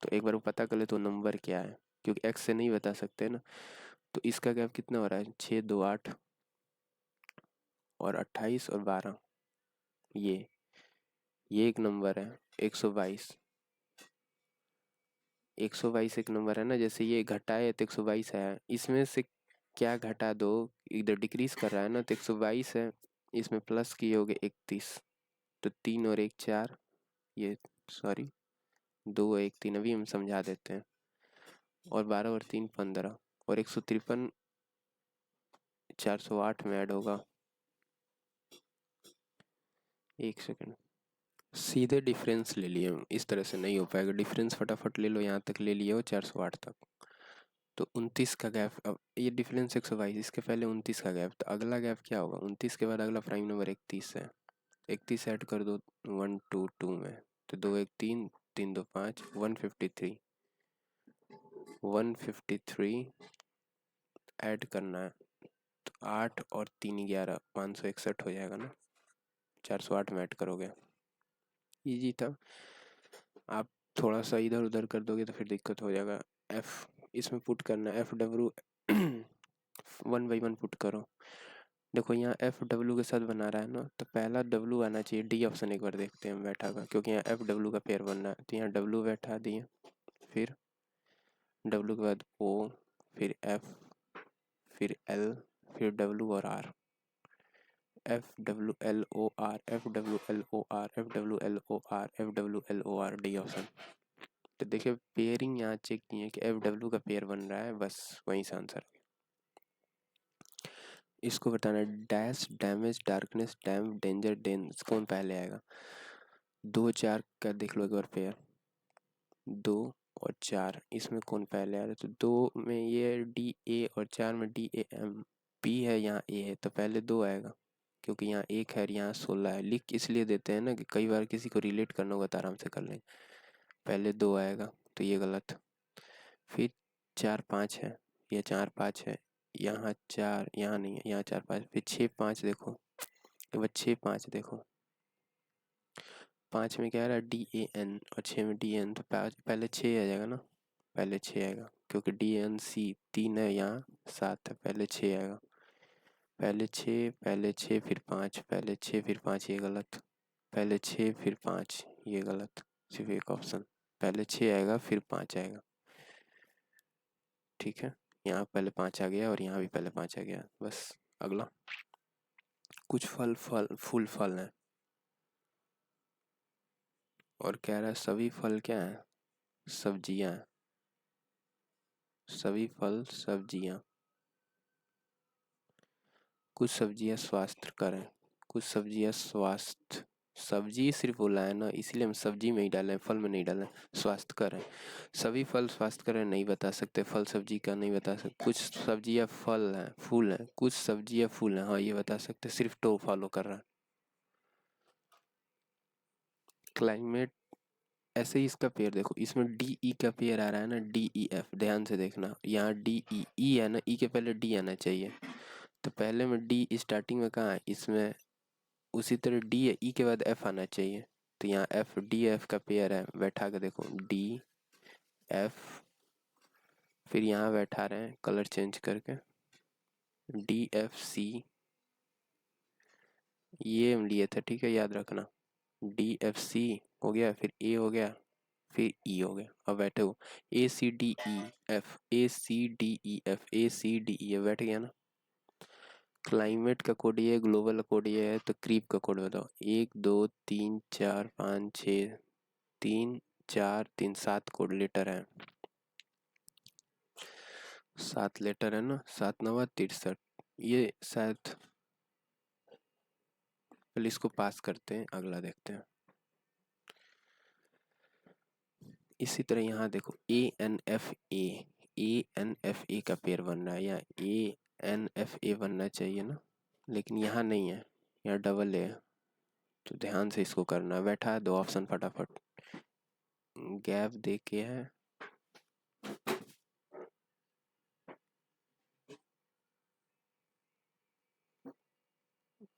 Speaker 1: तो एक बार वो पता कर ले तो नंबर क्या है, क्योंकि x से नहीं बता सकते ना। तो इसका गैप कितना हो रहा है, 6 2 8 और 28 और 12, ये एक नंबर है 122। 122 एक नंबर है ना, जैसे ये घटाए तो 122 आया, इसमें से क्या घटा दो, इधर डिक्रीज कर रहा है ना, तो 122 है, इसमें प्लस किए होगे 31, तो 3 और 1 4, ये सॉरी 2 और 1 3, अभी हम समझा देते हैं, और 12 और 3 15, और 153 408 में ऐड होगा। एक सेकंड, सीधे डिफरेंस ले लिए हम, इस तरह से नहीं हो पाएगा, डिफरेंस फटाफट ले लो, यहाँ तक ले लिए हो 408 तक। तो 29 का गैप, अब ये डिफरेंस 122, इसके पहले 29 का गैप, तो अगला गैप क्या होगा, 29 के बाद अगला प्राइम नंबर 31 है, 31 ऐड कर दो 1 2 2 में, तो 2 1 3 3 2 5 153, 153 ऐड करना है, तो 8 और 3 11 561 हो जाएगा ना, 408 में ऐड करोगे। इजी था, आप थोड़ा सा इधर उधर कर दोगे तो फिर दिक्कत हो जाएगा। एफ इसमें पुट करना है, FW 1 by 1 पुट करो। देखो यहाँ FW के साथ बना रहा है ना, तो पहला W आना चाहिए, डी ऑप्शन एक बार देखते हैं बैठा का, क्योंकि यहाँ FW का पेयर बन रहा है, तो यहाँ W बैठा दिए, फिर W के बाद O, फिर F, फिर L, फिर W और R, FWLOR FWLOR FWLOR FWLOR, D option. तो देखिए पेयरिंग यहाँ चेक किए कि FW का पेयर बन रहा है, बस वहीं से आंसर। इसको बताना है, dash damage darkness dam danger dense कौन पहले आएगा। 2 4 का देख लो एक बार पेयर, 2 और 4, इसमें कौन पहले आ रहा है, तो 2 में ये DA और 4 में DAM, P है यहाँ A है, तो पहले 2 आएगा, क्योंकि यहाँ 1 है और यहाँ 16 है। लिख इसलिए देते हैं ना कि कई बार किसी को रिलेट करना होगा तो आराम से कर लेंगे। पहले 2 आएगा, तो ये गलत। फिर 4 5 है, ये 4 5 है, यहाँ 4, यहाँ नहीं है, यहाँ 4 5, फिर 6 5 देखो, एक बार 6 5 देखो, 5 में क्या आ रहा है DAN और 6 में DN, तो पहले 6 आ जाएगा ना, पहले 6 आएगा, क्योंकि DNC 3 है, यहाँ 7 है, पहले 6 आएगा। पहले 6 पहले 6 फिर 5, पहले 6 फिर 5, ये गलत, पहले 6 फिर 5, ये गलत, सिर्फ एक ऑप्शन, पहले 6 आएगा फिर 5 आएगा, ठीक है। यहाँ पहले 5 आ गया और यहाँ भी पहले 5 आ गया, बस। अगला, कुछ फूल फल हैं, और कह रहा है सभी फल क्या है, सब्जियां हैं, सभी फल सब्जियां। कुछ सब्जियां स्वास्थ्यकर हैं, कुछ सब्जियां स्वास्थ्य, सब्जी सिर्फ बोला है ना, इसलिए हम सब्जी में ही डालें, फल में नहीं डालें, स्वास्थ्यकर है। सभी फल स्वास्थ्यकर है नहीं बता सकते, फल सब्जी का नहीं बता सकते। कुछ सब्जियां फल हैं, फूल हैं, कुछ सब्जियां फूल हैं, हाँ ये बता सकते, सिर्फ टो फॉलो कर रहा है। क्लाइमेट, ऐसे ही इसका पेयर देखो, इसमें DE का पेयर आ रहा है ना, DEF, ध्यान से देखना, यहाँ DE है ना, E के पहले D आना चाहिए, तो पहले में D स्टार्टिंग में कहाँ है, इसमें, उसी तरह D है, E के बाद F आना चाहिए, तो यहाँ FDF का पेयर है, बैठा के देखो DF, फिर यहाँ बैठा रहे हैं कलर चेंज करके DFC, ये हम लिए थे, ठीक है, याद रखना। DFC हो गया, फिर A हो गया, फिर E हो गया, अब बैठे हो ACDEF ACDEF ACDE, बैठ गया ना। क्लाइमेट का कोड ये है, ग्लोबल कोड ये है, तो क्रीप का कोड बताओ। 1 2 3 4 5 6, 3 4 3 7 कोड लेटर है, 7 लेटर है ना, 7 नवा 63। ये शायद, पहले इसको पास करते हैं, अगला देखते हैं। इसी तरह यहाँ देखो ए एन एफ ए का पेयर बन रहा है, या ए बनना चाहिए ना, लेकिन यहाँ नहीं है, यहाँ डबल ए है। तो ध्यान से इसको करना है, बैठा है, दो ऑप्शन फटाफट गैप दे के है।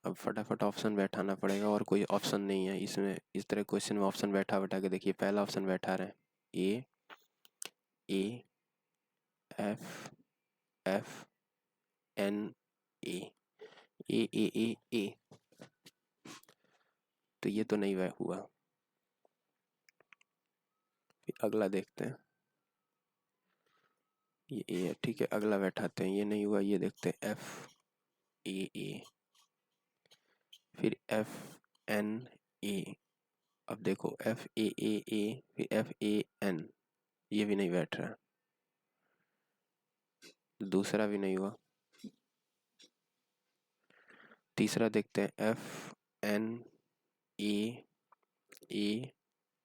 Speaker 1: अब फटाफट ऑप्शन बैठाना पड़ेगा, और कोई ऑप्शन नहीं है इसमें। इस तरह क्वेश्चन में ऑप्शन बैठा बैठा के देखिए, पहला ऑप्शन बैठा रहे A F F N A A. तो ये तो नहीं वह हुआ। फिर अगला देखते हैं, ये ए है, ठीक है, अगला बैठाते हैं, ये नहीं हुआ, ये देखते हैं एफ ए। फिर एफ एन ए। अब देखो एफ ए फिर एफ ए एन, ये भी नहीं बैठ रहा, दूसरा भी नहीं हुआ। तीसरा देखते हैं एफ एन ए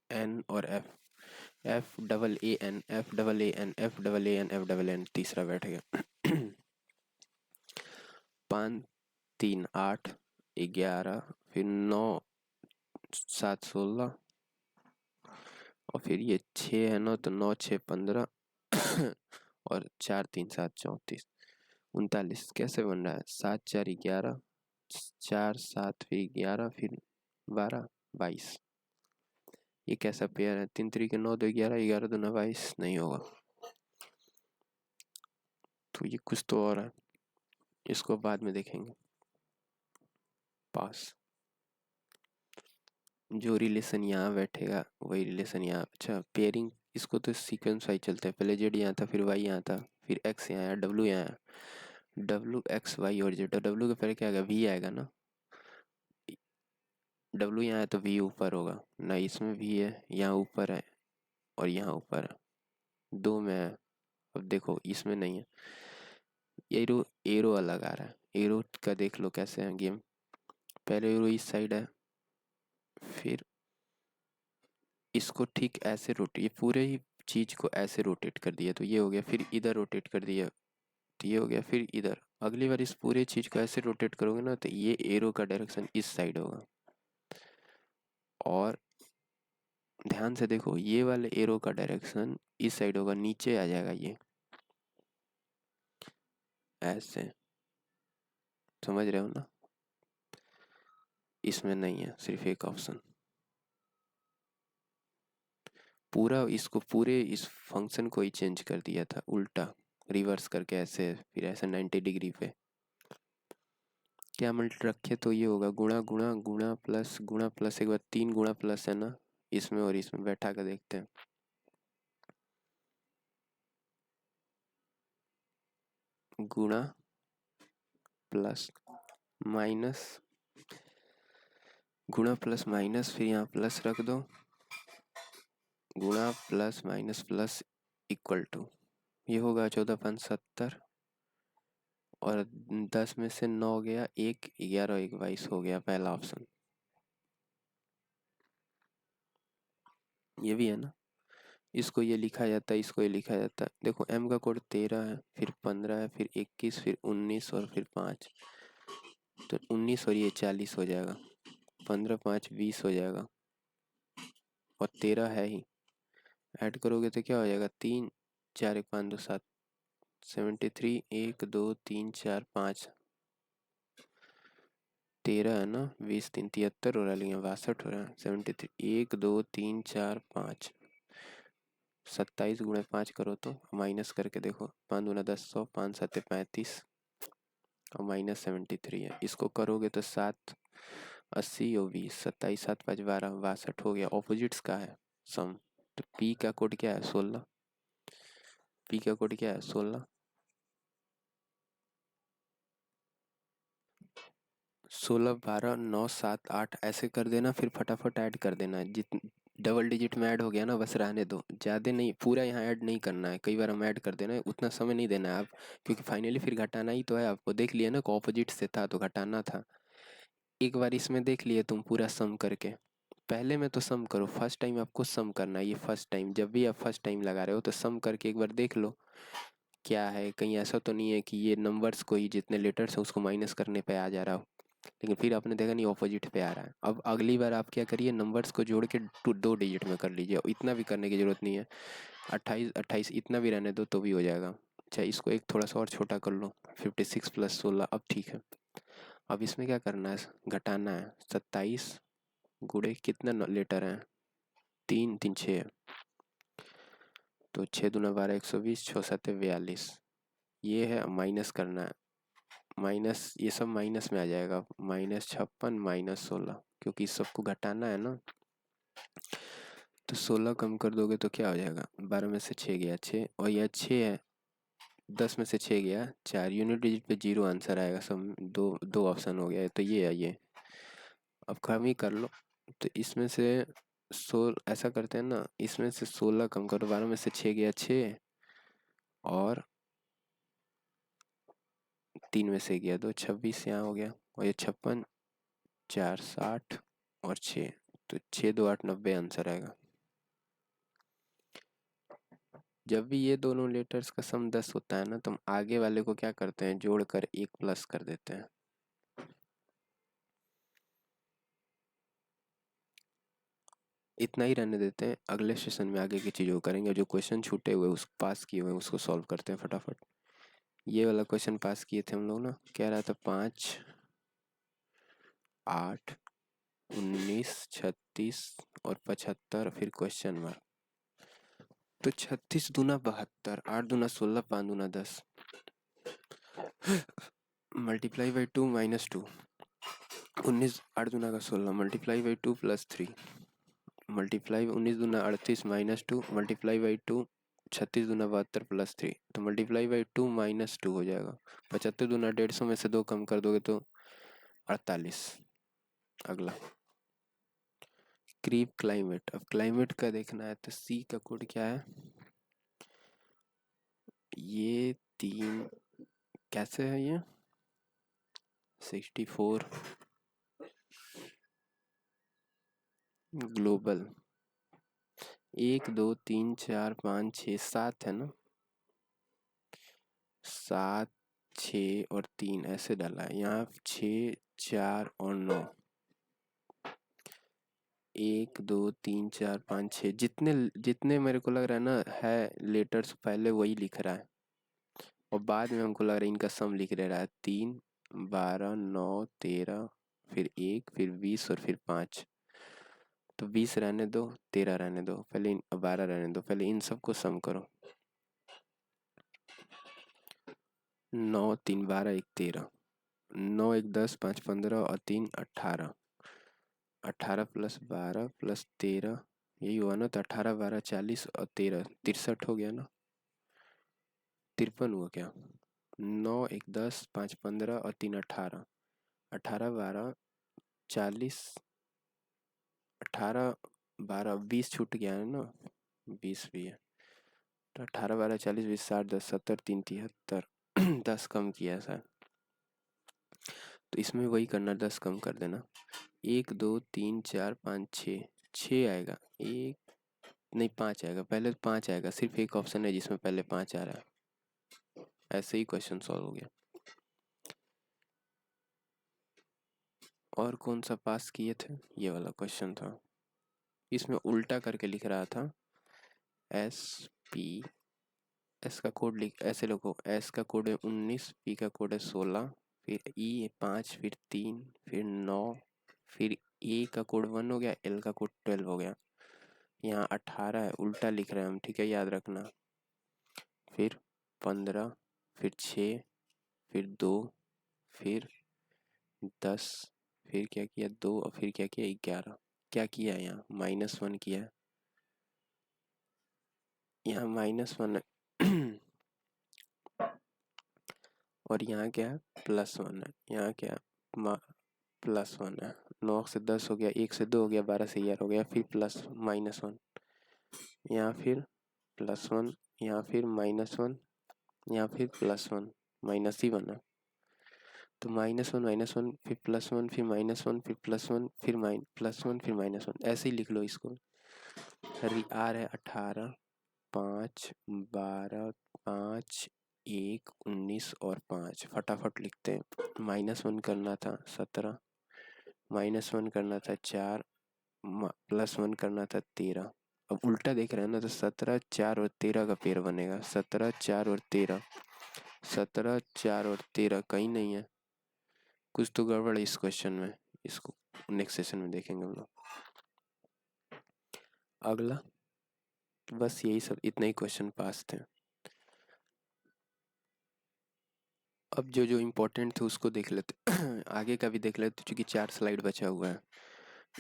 Speaker 1: एन और F double A N F double A N F double A N F double N, तीसरा बैठ गया। 5 3 8 11, फिर 9 7 16, और फिर ये 6 है ना, तो 9 6 15 और 4 3 7 34 39। कैसे बन रहा है? 7 4 11, 4 7 फिर 11 फिर 12 22। ये कैसा पेयर है? 3 3 के 9 2 11, 11 2 9 22, नहीं होगा। तो ये कुछ तो और है, इसको बाद में देखेंगे। पास। जो रिलेशन यहाँ बैठेगा वही रिलेशन यहाँ। अच्छा, पेयरिंग इसको तो सीक्वेंस वाइज चलता है, पहले जेड यहाँ था, फिर वाई यहाँ था, फिर एक्स यहाँ आया, डब्ल्यू यहाँ आया। डब्ल्यू एक्स वाई और जेड, डब्ल्यू के पहले क्या आएगा? वी आएगा ना। डब्ल्यू यहाँ है तो वी ऊपर होगा ना, इसमें वी है, यहाँ ऊपर है और यहाँ ऊपर है, दो में है। अब देखो इसमें नहीं है, एरो एरो अलग आ रहा है। एरो का देख लो कैसे है गेम। पहले एरो इस साइड है, फिर इसको ठीक ऐसे रोटेट, ये पूरे ही चीज को ऐसे रोटेट कर दिया तो ये हो गया, फिर इधर रोटेट कर दिया तो ये हो गया, फिर इधर। अगली बार इस पूरे चीज को ऐसे रोटेट करोगे ना, तो ये एरो का डायरेक्शन इस साइड होगा। और ध्यान से देखो, ये वाले एरो का डायरेक्शन इस साइड होगा, नीचे आ जाएगा ये ऐसे। समझ रहे हो ना? इसमें नहीं है, सिर्फ एक ऑप्शन। पूरा इसको, पूरे इस फंक्शन को ही चेंज कर दिया था उल्टा, रिवर्स करके ऐसे, फिर ऐसे 90 डिग्री पे। क्या मल्टी रखे तो ये होगा गुणा गुणा गुणा प्लस एक बार 3 गुणा प्लस है ना, इसमें और इसमें बैठा कर देखते हैं। गुणा प्लस माइनस, गुणा प्लस माइनस, फिर यहाँ प्लस रख दो, गुणा plus minus plus equal to, ये होगा 14 5 70, और 10 में से 9 गया, 1 11 1 22 हो गया पहला ऑप्शन। ये भी है ना, इसको ये लिखा जाता है, इसको ये लिखा जाता है। देखो m का कोड 13 है, फिर 15 है, फिर 21, फिर 19 और फिर 5। तो 19 और ये 40 हो जाएगा, 15 5 20 हो जाएगा, और 13 है ही। ऐड करोगे तो क्या हो जाएगा? 3 4 1 5 2 7, 73 1 2 3 4 5, 13 है ना, 20 3 73 हो रहा है, लेकिन 62 हो रहा है। 73 1 2 3 4 5, 27 गुणा 5 करो तो माइनस करके देखो, 5 दूना 10 100, 5 7 35 और माइनस 73 है। इसको करोगे तो 7 80 और 20, 27 7 5 12 62 हो गया। ऑपोजिट्स का है सम, तो पी का कोड क्या है? 16। पी का कोड क्या है? 16। 16 12 9 7 8 ऐसे कर देना, फिर फटाफट ऐड कर देना। डबल डिजिट में ऐड हो गया ना, बस रहने दो, ज़्यादा नहीं, पूरा यहाँ ऐड नहीं करना है, कई बार हम ऐड कर देना है, उतना समय नहीं देना है आप, क्योंकि फाइनली फिर घटाना ही तो है आपको। देख लिया ना कि ऑपोजिट से था तो घटाना था। एक बार इसमें देख लिए तुम पूरा सम करके, पहले में तो सम करो, फर्स्ट टाइम आपको सम करना है, ये फर्स्ट टाइम, जब भी आप फर्स्ट टाइम लगा रहे हो तो सम करके एक बार देख लो क्या है, कहीं ऐसा तो नहीं है कि ये नंबर्स को ही जितने लेटर्स हैं उसको माइनस करने पे आ जा रहा हो, लेकिन फिर आपने देखा नहीं ऑपोजिट पे आ रहा है। अब अगली बार आप क्या करिए, नंबर्स को जोड़ के दो डिजिट में कर लीजिए, इतना भी करने की ज़रूरत नहीं है, 28 इतना भी रहने दो तो भी हो जाएगा। अच्छा, इसको एक थोड़ा सा और छोटा कर लो, 56 + 16, अब ठीक है। अब इसमें क्या करना है, घटाना है, 27 गुड़े कितना लेटर हैं, 3 3 6, तो 6 दूना 12 120, 6 7 42, ये है, माइनस करना है, माइनस ये सब माइनस में आ जाएगा, -56 -16, क्योंकि इस सबको घटाना है ना, तो 16 कम कर दोगे तो क्या हो जाएगा, 12 में से 6 गया 6, और यह 6 है, 10 में से 6 गया 4, यूनिट डिजिट पे 0 आंसर आएगा, सब दो दो ऑप्शन हो गया, तो ये है ये। अब कम ही कर लो, तो इसमें से ऐसा करते हैं ना, इसमें से 16 कम करो, 12 में से 6 गया 6, और 3 में से गया 2, 26 यहाँ हो गया, और ये 56, 4 60 और 6, तो 6 2 8 90 आंसर आएगा। जब भी ये दोनों लेटर्स का सम 10 होता है ना, तो हम आगे वाले को क्या करते हैं, जोड़कर 1 प्लस कर देते हैं। इतना ही रहने देते हैं, अगले सेशन में आगे की चीज़ों को करेंगे, जो क्वेश्चन छूटे हुए उस पास किए हुए उसको सॉल्व करते हैं फटाफट। ये वाला क्वेश्चन पास किए थे हम लोग ना, कह रहा था 5 8 19 36 और 75, फिर क्वेश्चन मार्क, तो 36 दूना 72, 8 दूना 16, 5 दूना 10, मल्टीप्लाई बाई 2 -2, 19 8 दूना का 16, मल्टीप्लाई बाई 2 +3, मल्टीप्लाई 19 दूना 38 -2, मल्टीप्लाई बाई 2 36 दूना 72 +3, तो मल्टीप्लाई बाई 2 -2 हो जाएगा। 75 दूना 150 में से 2 कम कर दोगे तो 48। अगला क्रीप क्लाइमेट, अब क्लाइमेट का देखना है, तो सी का कोड क्या है, ये 3 कैसे है, ये 64 ग्लोबल, 1 2 3 4 5 6 7 है ना, 7 6 और 3 ऐसे डाला है, यहाँ 6 4 और 9, 1 2 3 4 5 6, जितने जितने मेरे को लग रहा है ना है लेटर्स, पहले वही लिख रहा है, और बाद में हमको लग रहा है इनका सम लिख रहा है, 3 12 9 13, फिर 1 फिर 20 और फिर 5, तो 20 रहने दो, 13 रहने दो, पहले 12 रहने दो, पहले इन सबको सम करो, 9 3 12 1 13, 9 1 10 5 15 और 3 18, 18 + 12 + 13, यही हुआ ना, तो 18 12 40 और 13 63 हो गया ना, 53 हुआ क्या, 9 1 10 5 15 और 3 18, 18 12 40, 18 12 20 छूट गया है ना, 20 भी है, तो 18 12 40 20 60 10 70 3 73, 10 कम किया सर, तो इसमें वही करना, 10 कम कर देना, 1 2 3 4 5 6, 6 आएगा, एक नहीं 5 आएगा, पहले तो 5 आएगा, सिर्फ एक ऑप्शन है जिसमें पहले 5 आ रहा है, ऐसे ही क्वेश्चन सॉल्व हो गया। और कौन सा पास किए थे, ये वाला क्वेश्चन था, इसमें उल्टा करके लिख रहा था, एस पी, एस का कोड लिख ऐसे लिखो, एस का कोड है 19, पी का कोड है 16, फिर ई 5, फिर 3, फिर 9, फिर ए का कोड 1 हो गया, एल का कोड 12 हो गया, यहाँ 18 है, उल्टा लिख रहे हैं हम, ठीक है, याद रखना, फिर 15, फिर 6, फिर 2, फिर 10, फिर क्या किया 2, और फिर क्या किया 11, क्या किया है यहाँ -1 किया है, यहाँ -1 है और यहाँ क्या है +1 है, यहाँ क्या है +1 है, 9 से 10 हो गया, 1 से 2 हो गया, 12 से 11 हो गया, फिर प्लस -1, यहाँ फिर +1, यहाँ फिर -1, यहाँ फिर +1, माइनस ही बना। तो -1 फिर +1 फिर -1 फिर +1 फिर +1 फिर -1, ऐसे ही लिख लो इसको। आर है 18, 5, 12, 5, 1, 19 और 5, फटाफट लिखते हैं। -1 करना था 17, -1 करना था 4, +1 करना था 13। अब उल्टा देख रहे हैं ना, तो 17, 4 और 13 का पेयर बनेगा। 17, 4 और 13, 17, 4 और 13 कहीं नहीं है, कुछ तो गड़बड़ है इस क्वेश्चन में। इसको नेक्स्ट सेशन में देखेंगे हम लोग। अगला बस यही सब, इतना ही क्वेश्चन पास थे। अब जो जो इम्पोर्टेंट थे उसको देख लेते आगे का भी देख लेते, क्योंकि 4 स्लाइड बचा हुआ है।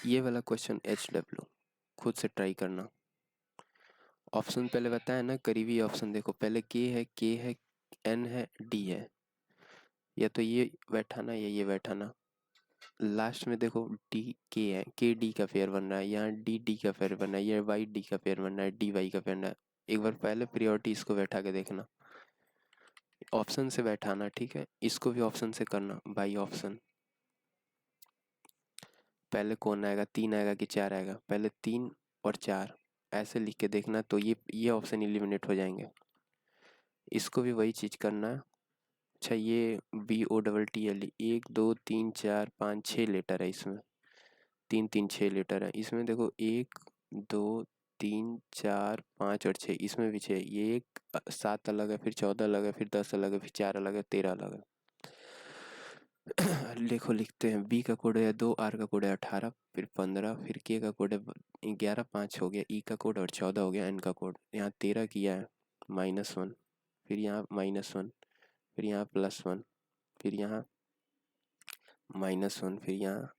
Speaker 1: ये वाला क्वेश्चन HW खुद से ट्राई करना। ऑप्शन पहले बताया ना, करीबी ऑप्शन देखो, पहले K है, N है, D है, या तो ये बैठाना या ये बैठाना। लास्ट में देखो D K है, K D का पेयर बन रहा है, यहाँ D D का पेयर बन रहा है, ये Y D का पेयर बन रहा है, D Y का पेयर बन रहा है। एक बार पहले प्रियोरिटी इसको बैठा के देखना, ऑप्शन से बैठाना, ठीक है। इसको भी ऑप्शन से करना, बाई ऑप्शन। पहले कौन आएगा, 3 आएगा कि 4 आएगा, पहले 3 और 4 ऐसे लिख के देखना, तो ये ऑप्शन एलिमिनेट हो जाएंगे। इसको भी वही चीज़ करना है। अच्छा, ये BOTTLE 1 2 3 4 5 6 लेटर है इसमें, 3 3 6 लेटर है इसमें। देखो 1 2 3 4 5 और 6, इसमें भी 6। ये एक 7 अलग है, फिर 14 अलग है, फिर 10 अलग है, फिर 4 अलग है, 13 अलग है। देखो लिखते हैं, B का कोड है 2, R का कोड है 18, फिर 15, फिर K का कोड है 11, 5 हो गया, E का कोड और 14 हो गया, N का कोड यहाँ 13 किया है, -1, फिर यहाँ -1, फिर यहाँ +1, फिर यहाँ -1, फिर यहाँ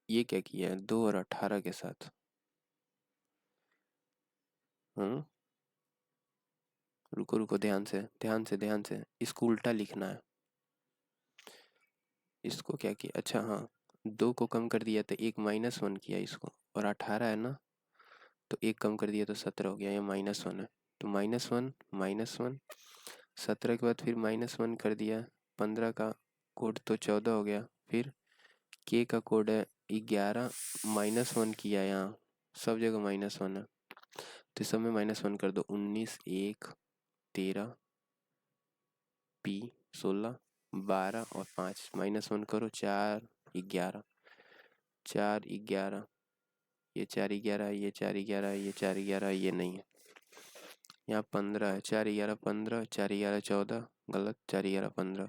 Speaker 1: ये क्या किया है 2 और 18 के साथ। रुको रुको, ध्यान से ध्यान से ध्यान से, इसको उल्टा लिखना है। इसको क्या किया, अच्छा हाँ, 2 को कम कर दिया तो एक -1 किया इसको, और 18 है ना, तो एक कम कर दिया तो 17 हो गया, ये -1 है। तो -1 -1, 17 के बाद फिर -1 कर दिया, 15 का कोड तो 14 हो गया, फिर K का कोड है 11, -1 किया, यहाँ सब जगह -1 है, तो सब में -1 कर दो। 19, 1, 13, P 16, 12 और 5, -1 करो, 4, 11, 4, 11, ये 4, 11, ये 4, 11, ये 4, 11, ये नहीं है। यहाँ 15 है, 4, 11, 15, 4, 11, 14, गलत, 4, 11, 15।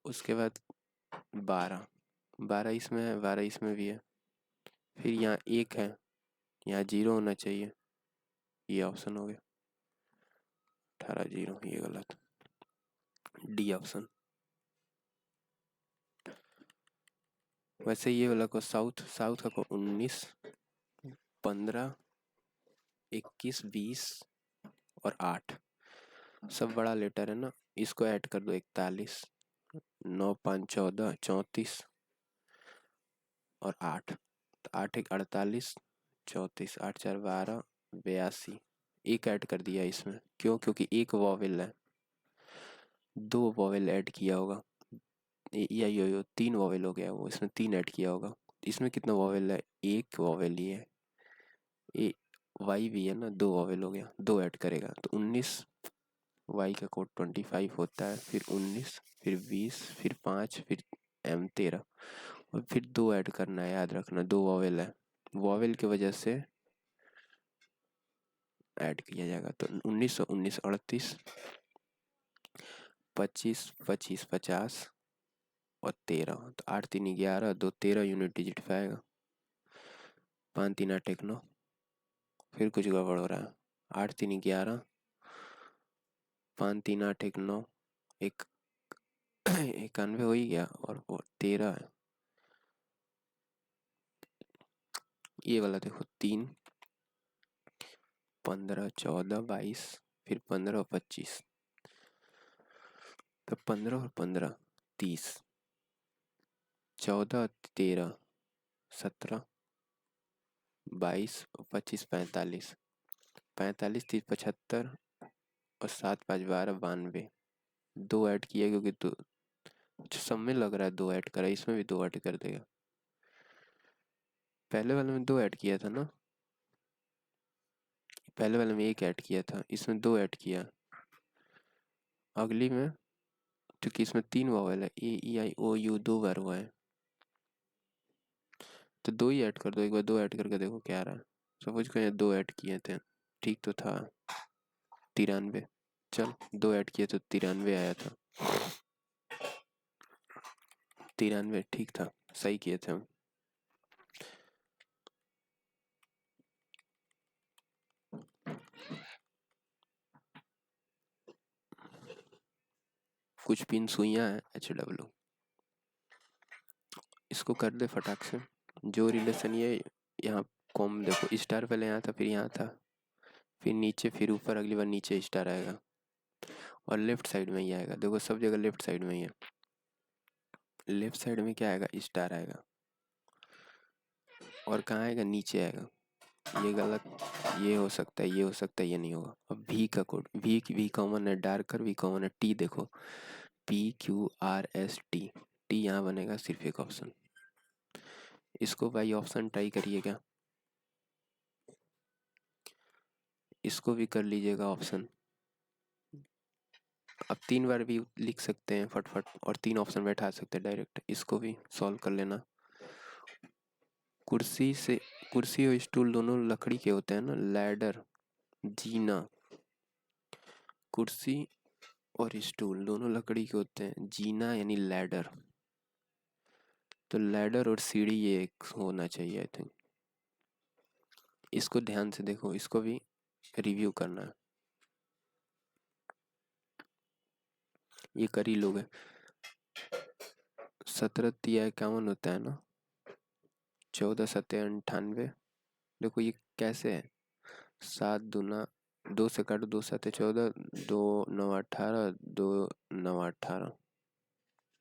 Speaker 1: उसके बाद 12, 12 इसमें है, 12 इसमें भी है, फिर यहाँ 1 है, यहाँ 0 होना चाहिए, ये ऑप्शन हो गया, 18 0, ये गलत, D ऑप्शन। वैसे ये वाला को साउथ साउथ का को 19, 15, 21, 20 और 8 सब बड़ा लेटर है ना, इसको ऐड कर दो, 41, 9 5 14, 34 और 8, तो 8 1 48, 34, 8 4 12, 82, एक ऐड कर दिया इसमें, क्यों, क्योंकि एक वॉवेल है, 2 वॉवेल ऐड किया होगा, या यो 3 वॉवेल हो गया, वो इसमें 3 ऐड किया होगा। इसमें कितना वॉवेल है, एक वॉवेल ही है, ए वाई भी है ना, 2 वॉवेल हो गया, 2 ऐड करेगा तो 19, वाई का कोड 25 होता है, फिर 19, फिर 20, फिर 5, फिर M 13, और फिर 2 ऐड करना है, याद रखना 2 वॉवेल है, वॉवेल की वजह से ऐड किया जाएगा। तो 19 19 38, 25 25 50 और 13, तो 8 3 11, 2 13 यूनिट डिजिट पे आएगा, 5 3 8 1 9, फिर कुछ गड़बड़ हो रहा है, 8 3 11, 5 3 8 1 9, एक 91 हो ही गया, और वो 13 है। ये वाला देखो, 3 15 14 22, फिर 15 और 25, तो 15 और 15 30, 14, 13, 17, 22, 25, 45, 45, 30, 75 और 7, 5, 12, 92। दो ऐड किया क्योंकि दो सब में लग रहा है दो ऐड करा, इसमें भी दो ऐड कर देगा। पहले वाले में दो ऐड किया था ना, पहले वाले में एक ऐड किया था, इसमें दो ऐड किया। अगली में क्योंकि इसमें 3 वॉवेल है, ए ई आई ओ यू 2 बार हुआ है, तो दो ही ऐड कर दो। एक बार दो ऐड करके देखो क्या आ रहा है। सपोज करें दो ऐड किए थे, ठीक तो था 93। चल दो ऐड किए तो 93 आया था, 93 ठीक था, सही किए थे हम। कुछ पिन सुइयां है HW, इसको कर दे फटाक से। जो रिलेशन ये यहाँ कॉम देखो, स्टार पहले यहाँ था, फिर यहाँ था, फिर नीचे, फिर ऊपर, अगली बार नीचे स्टार आएगा और लेफ्ट साइड में ही आएगा। देखो सब जगह लेफ्ट साइड में ही है। लेफ्ट साइड में क्या आएगा, स्टार आएगा। और कहाँ आएगा, नीचे आएगा। ये गलत, ये हो सकता है, ये हो सकता है, ये नहीं होगा। अब वी का कोड, वी कॉमन है, डार्कर वी कॉमन है। टी देखो, PQRST, टी यहाँ बनेगा सिर्फ एक ऑप्शन। इसको भाई ऑप्शन ट्राई करिएगा, इसको भी कर लीजिएगा ऑप्शन। अब 3 बार भी लिख सकते हैं फटफट और 3 ऑप्शन बैठा सकते हैं डायरेक्ट। इसको भी सॉल्व कर लेना। कुर्सी और स्टूल दोनों लकड़ी के होते हैं ना। लैडर, जीना, कुर्सी और स्टूल दोनों लकड़ी के होते हैं। जीना यानी लैडर, तो लैडर और सीढ़ी ये एक होना चाहिए आई थिंक। इसको ध्यान से देखो, इसको भी रिव्यू करना है। ये कर ही लोगे। 17 तिया 51 होता है ना, 14 सत्या 98। देखो ये कैसे है, 7 दूना, 2 से काटो, 2 7 14, 2 9 18, 2 9 18,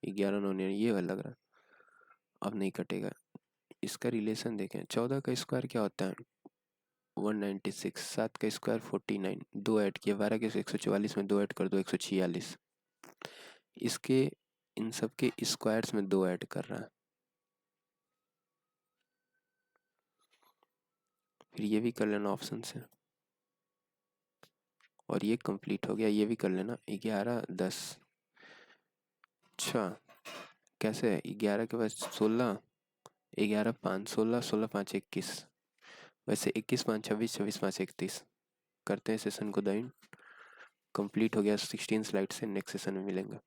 Speaker 1: 11 9 ये वाला लग रहा है। अब नहीं कटेगा। इसका रिलेशन देखें, 14 का स्क्वायर क्या होता है, 196, 7 का स्क्वायर 49, दो ऐड किया 12 के 144 में दो ऐड कर दो 146। इसके इन सब के स्क्वायर्स में दो ऐड कर रहा है। फिर ये भी कर लेना ऑप्शन से, और ये कंप्लीट हो गया। ये भी कर लेना, 11 10। अच्छा कैसे है, 11 के बाद 16, 11 5 16, 16 5 21। वैसे 21 5 26, 26 5 31। करते हैं सेशन को दाइन। कंप्लीट हो गया 16 स्लाइड से। नेक्स्ट सेशन में मिलेंगे।